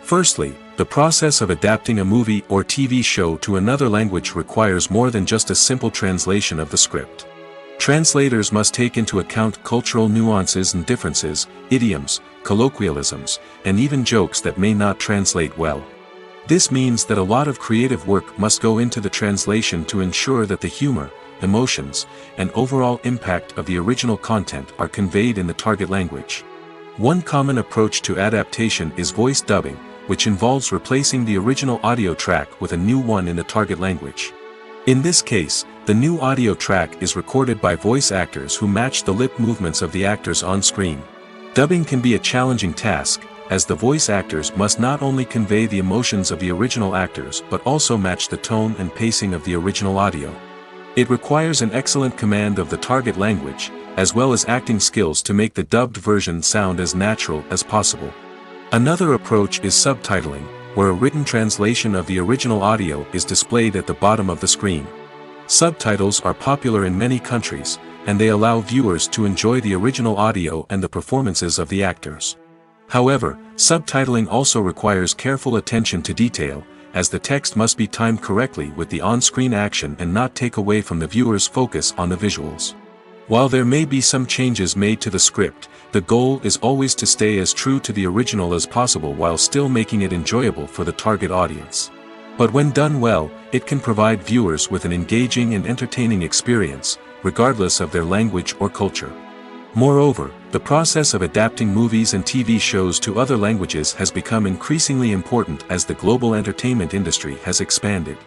Firstly, the process of adapting a movie or TV show to another language requires more than just a simple translation of the script. Translators must take into account cultural nuances and differences, idioms, colloquialisms, and even jokes that may not translate well. This means that a lot of creative work must go into the translation to ensure that the humor, emotions, and overall impact of the original content are conveyed in the target language. One common approach to adaptation is voice dubbing, which involves replacing the original audio track with a new one in the target language. In this case, the new audio track is recorded by voice actors who match the lip movements of the actors on screen. Dubbing can be a challenging task, as the voice actors must not only convey the emotions of the original actors but also match the tone and pacing of the original audio. It requires an excellent command of the target language, as well as acting skills to make the dubbed version sound as natural as possible. Another approach is subtitling, where a written translation of the original audio is displayed at the bottom of the screen. Subtitles are popular in many countries, and they allow viewers to enjoy the original audio and the performances of the actors. However, subtitling also requires careful attention to detail, as the text must be timed correctly with the on-screen action and not take away from the viewer's focus on the visuals. While there may be some changes made to the script, the goal is always to stay as true to the original as possible while still making it enjoyable for the target audience. But when done well, it can provide viewers with an engaging and entertaining experience, regardless of their language or culture. Moreover, the process of adapting movies and TV shows to other languages has become increasingly important as the global entertainment industry has expanded.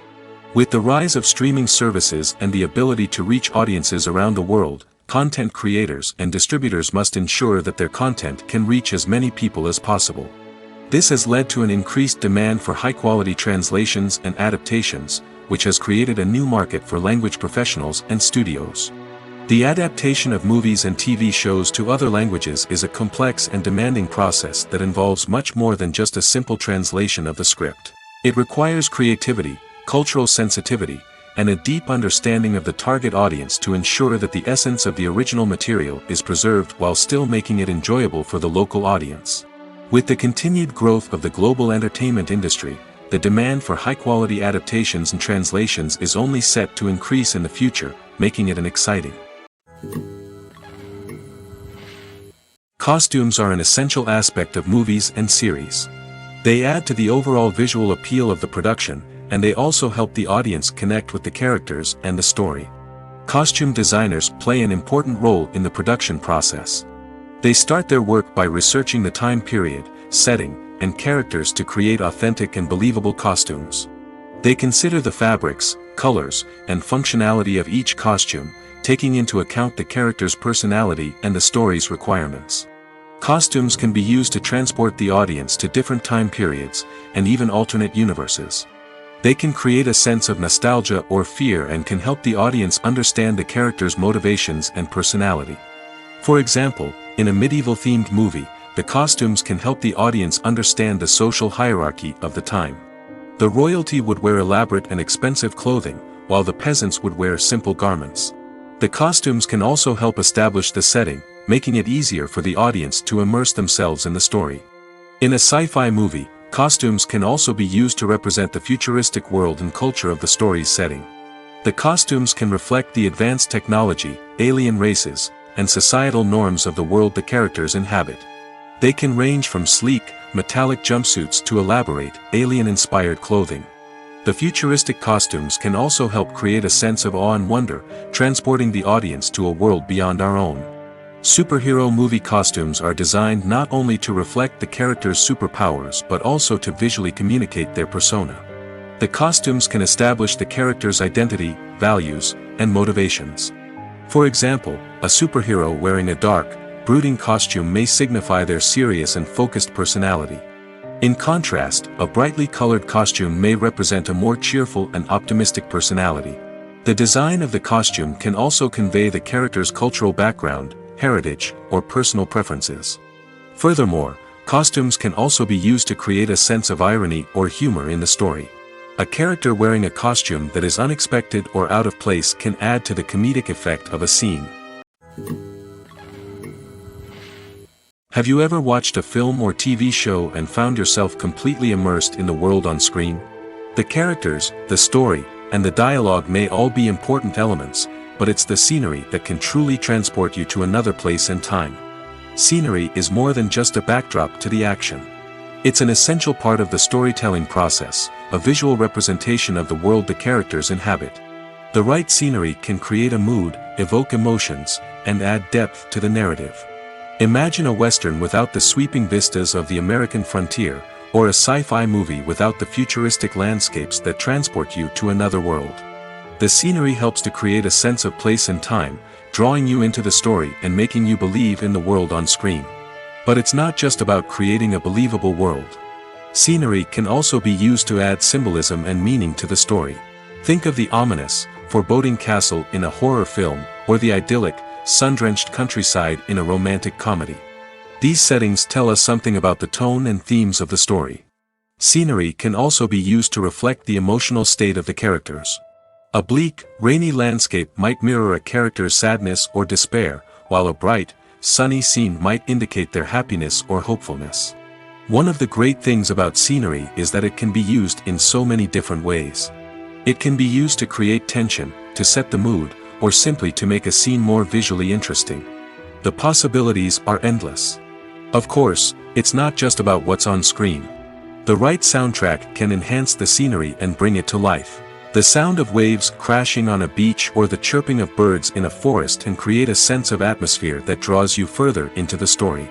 With the rise of streaming services and the ability to reach audiences around the world, content creators and distributors must ensure that their content can reach as many people as possible. This has led to an increased demand for high-quality translations and adaptations, which has created a new market for language professionals and studios. The adaptation of movies and TV shows to other languages is a complex and demanding process that involves much more than just a simple translation of the script. It requires creativity, cultural sensitivity, and a deep understanding of the target audience to ensure that the essence of the original material is preserved while still making it enjoyable for the local audience. With the continued growth of the global entertainment industry, the demand for high-quality adaptations and translations is only set to increase in the future, making it exciting. Costumes are an essential aspect of movies and series. They add to the overall visual appeal of the production, and they also help the audience connect with the characters and the story. Costume designers play an important role in the production process. They start their work by researching the time period, setting, and characters to create authentic and believable costumes. They consider the fabrics, colors, and functionality of each costume, taking into account the character's personality and the story's requirements. Costumes can be used to transport the audience to different time periods, and even alternate universes. They can create a sense of nostalgia or fear and can help the audience understand the character's motivations and personality. For example, in a medieval-themed movie, the costumes can help the audience understand the social hierarchy of the time. The royalty would wear elaborate and expensive clothing, while the peasants would wear simple garments. The costumes can also help establish the setting, making it easier for the audience to immerse themselves in the story. In a sci-fi movie, costumes can also be used to represent the futuristic world and culture of the story's setting. The costumes can reflect the advanced technology, alien races, and societal norms of the world the characters inhabit. They can range from sleek, metallic jumpsuits to elaborate, alien-inspired clothing. The futuristic costumes can also help create a sense of awe and wonder, transporting the audience to a world beyond our own. Superhero movie costumes are designed not only to reflect the character's superpowers but also to visually communicate their persona. The costumes can establish the character's identity, values, and motivations. For example, a superhero wearing a dark, brooding costume may signify their serious and focused personality. In contrast, a brightly colored costume may represent a more cheerful and optimistic personality. The design of the costume can also convey the character's cultural background, heritage, or personal preferences. Furthermore, costumes can also be used to create a sense of irony or humor in the story. A character wearing a costume that is unexpected or out of place can add to the comedic effect of a scene. Have you ever watched a film or TV show and found yourself completely immersed in the world on screen? The characters, the story, and the dialogue may all be important elements, but it's the scenery that can truly transport you to another place and time. Scenery is more than just a backdrop to the action. It's an essential part of the storytelling process, a visual representation of the world the characters inhabit. The right scenery can create a mood, evoke emotions, and add depth to the narrative. Imagine a Western without the sweeping vistas of the American frontier, or a sci-fi movie without the futuristic landscapes that transport you to another world. The scenery helps to create a sense of place and time, drawing you into the story and making you believe in the world on screen. But it's not just about creating a believable world. Scenery can also be used to add symbolism and meaning to the story. Think of the ominous, foreboding castle in a horror film, or the idyllic, sun-drenched countryside in a romantic comedy. These settings tell us something about the tone and themes of the story. Scenery can also be used to reflect the emotional state of the characters. A bleak, rainy landscape might mirror a character's sadness or despair, while a bright, sunny scene might indicate their happiness or hopefulness. One of the great things about scenery is that it can be used in so many different ways. It can be used to create tension, to set the mood, or simply to make a scene more visually interesting. The possibilities are endless. Of course, it's not just about what's on screen. The right soundtrack can enhance the scenery and bring it to life. The sound of waves crashing on a beach or the chirping of birds in a forest can create a sense of atmosphere that draws you further into the story.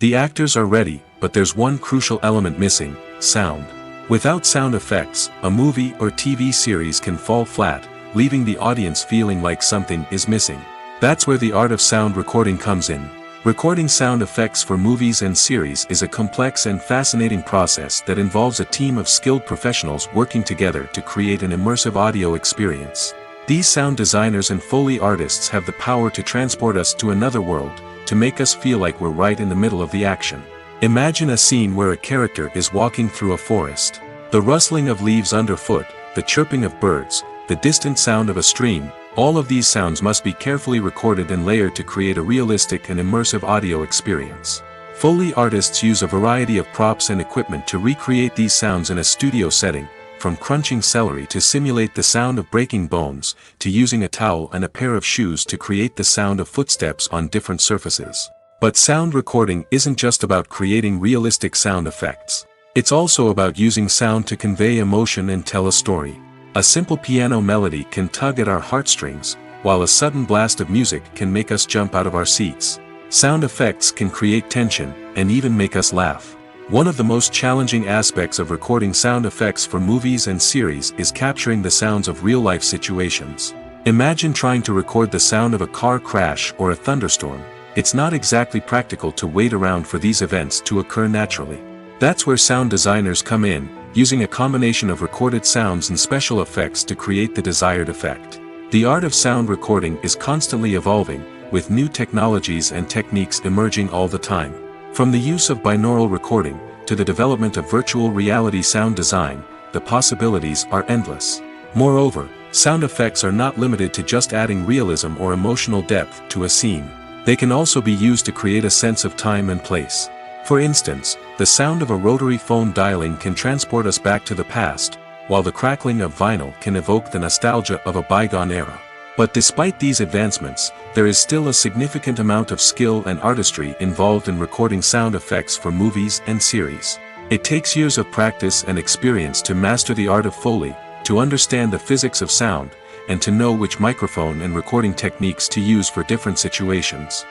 The actors are ready, but there's one crucial element missing: sound. Without sound effects, a movie or TV series can fall flat, leaving the audience feeling like something is missing. That's where the art of sound recording comes in. Recording sound effects for movies and series is a complex and fascinating process that involves a team of skilled professionals working together to create an immersive audio experience. These sound designers and Foley artists have the power to transport us to another world, to make us feel like we're right in the middle of the action. Imagine a scene where a character is walking through a forest. The rustling of leaves underfoot, the chirping of birds, the distant sound of a stream, all of these sounds must be carefully recorded and layered to create a realistic and immersive audio experience. Foley artists use a variety of props and equipment to recreate these sounds in a studio setting, from crunching celery to simulate the sound of breaking bones, to using a towel and a pair of shoes to create the sound of footsteps on different surfaces. But sound recording isn't just about creating realistic sound effects. It's also about using sound to convey emotion and tell a story. A simple piano melody can tug at our heartstrings, while a sudden blast of music can make us jump out of our seats. Sound effects can create tension, and even make us laugh. One of the most challenging aspects of recording sound effects for movies and series is capturing the sounds of real-life situations. Imagine trying to record the sound of a car crash or a thunderstorm. It's not exactly practical to wait around for these events to occur naturally. That's where sound designers come in, using a combination of recorded sounds and special effects to create the desired effect. The art of sound recording is constantly evolving, with new technologies and techniques emerging all the time. From the use of binaural recording, to the development of virtual reality sound design, the possibilities are endless. Moreover, Sound effects are not limited to just adding realism or emotional depth to a scene. They can also be used to create a sense of time and place. For instance, the sound of a rotary phone dialing can transport us back to the past, while the crackling of vinyl can evoke the nostalgia of a bygone era. But despite these advancements, there is still a significant amount of skill and artistry involved in recording sound effects for movies and series. It takes years of practice and experience to master the art of Foley, to understand the physics of sound, and to know which microphone and recording techniques to use for different situations.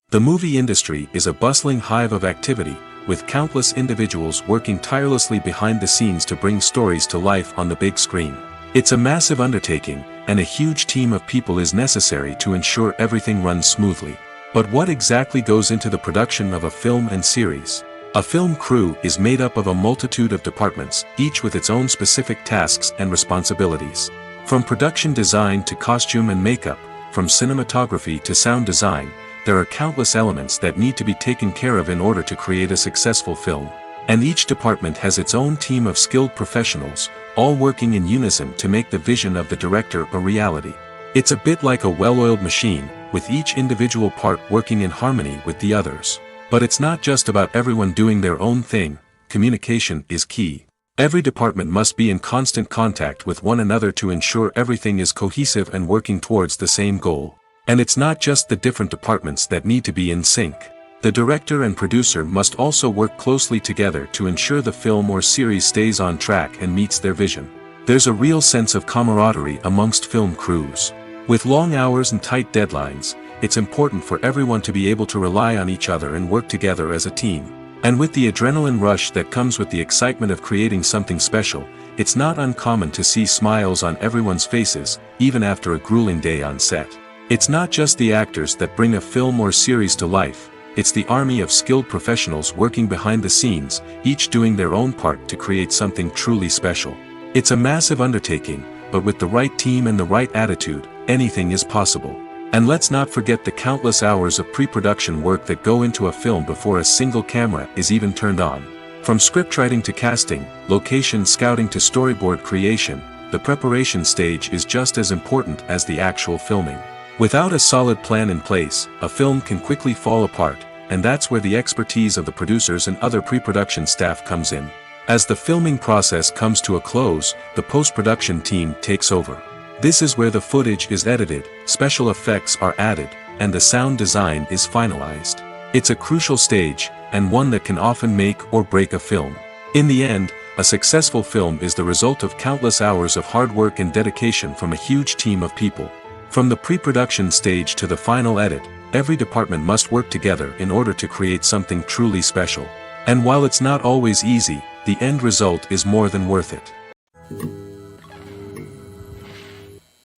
The movie industry is a bustling hive of activity, with countless individuals working tirelessly behind the scenes to bring stories to life on the big screen. It's a massive undertaking, and a huge team of people is necessary to ensure everything runs smoothly. But what exactly goes into the production of a film and series? A film crew is made up of a multitude of departments, each with its own specific tasks and responsibilities. From production design to costume and makeup, from cinematography to sound design, there are countless elements that need to be taken care of in order to create a successful film. And each department has its own team of skilled professionals, all working in unison to make the vision of the director a reality. It's a bit like a well-oiled machine, with each individual part working in harmony with the others. But it's not just about everyone doing their own thing. Communication is key. Every department must be in constant contact with one another to ensure everything is cohesive and working towards the same goal. And it's not just the different departments that need to be in sync. The director and producer must also work closely together to ensure the film or series stays on track and meets their vision. There's a real sense of camaraderie amongst film crews. With long hours and tight deadlines, it's important for everyone to be able to rely on each other and work together as a team. And with the adrenaline rush that comes with the excitement of creating something special, it's not uncommon to see smiles on everyone's faces, even after a grueling day on set. It's not just the actors that bring a film or series to life, it's the army of skilled professionals working behind the scenes, each doing their own part to create something truly special. It's a massive undertaking, but with the right team and the right attitude, anything is possible. And let's not forget the countless hours of pre-production work that go into a film before a single camera is even turned on. From scriptwriting to casting, location scouting to storyboard creation, the preparation stage is just as important as the actual filming. Without a solid plan in place, a film can quickly fall apart, and that's where the expertise of the producers and other pre-production staff comes in. As the filming process comes to a close, the post-production team takes over. This is where the footage is edited, special effects are added, and the sound design is finalized. It's a crucial stage, and one that can often make or break a film. In the end, a successful film is the result of countless hours of hard work and dedication from a huge team of people. From the pre-production stage to the final edit, every department must work together in order to create something truly special. And while it's not always easy, the end result is more than worth it.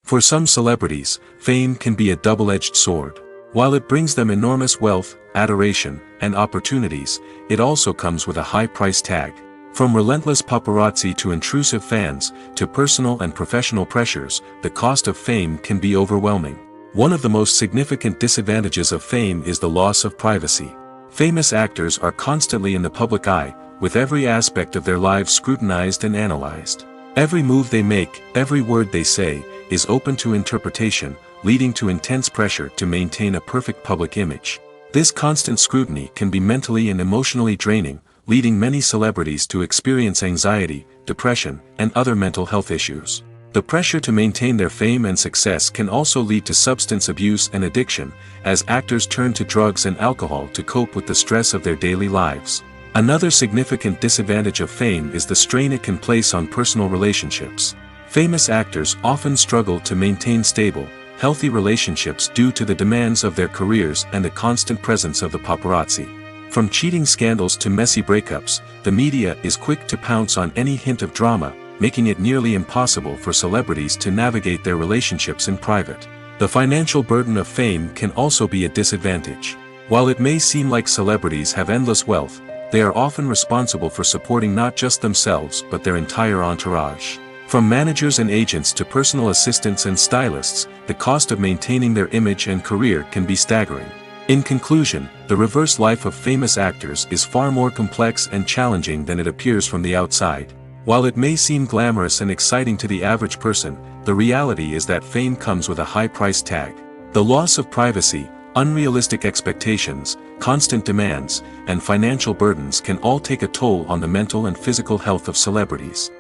For some celebrities, fame can be a double-edged sword. While it brings them enormous wealth, adoration, and opportunities, it also comes with a high price tag. From relentless paparazzi to intrusive fans, to personal and professional pressures, the cost of fame can be overwhelming. One of the most significant disadvantages of fame is the loss of privacy. Famous actors are constantly in the public eye, with every aspect of their lives scrutinized and analyzed. Every move they make, every word they say, is open to interpretation, leading to intense pressure to maintain a perfect public image. This constant scrutiny can be mentally and emotionally draining, leading many celebrities to experience anxiety, depression, and other mental health issues. The pressure to maintain their fame and success can also lead to substance abuse and addiction, as actors turn to drugs and alcohol to cope with the stress of their daily lives. Another significant disadvantage of fame is the strain it can place on personal relationships. Famous actors often struggle to maintain stable, healthy relationships due to the demands of their careers and the constant presence of the paparazzi. From cheating scandals to messy breakups, the media is quick to pounce on any hint of drama, making it nearly impossible for celebrities to navigate their relationships in private. The financial burden of fame can also be a disadvantage. While it may seem like celebrities have endless wealth, they are often responsible for supporting not just themselves but their entire entourage. From managers and agents to personal assistants and stylists, the cost of maintaining their image and career can be staggering. In conclusion, the reverse life of famous actors is far more complex and challenging than it appears from the outside. While it may seem glamorous and exciting to the average person, the reality is that fame comes with a high price tag. The loss of privacy, unrealistic expectations, constant demands, and financial burdens can all take a toll on the mental and physical health of celebrities.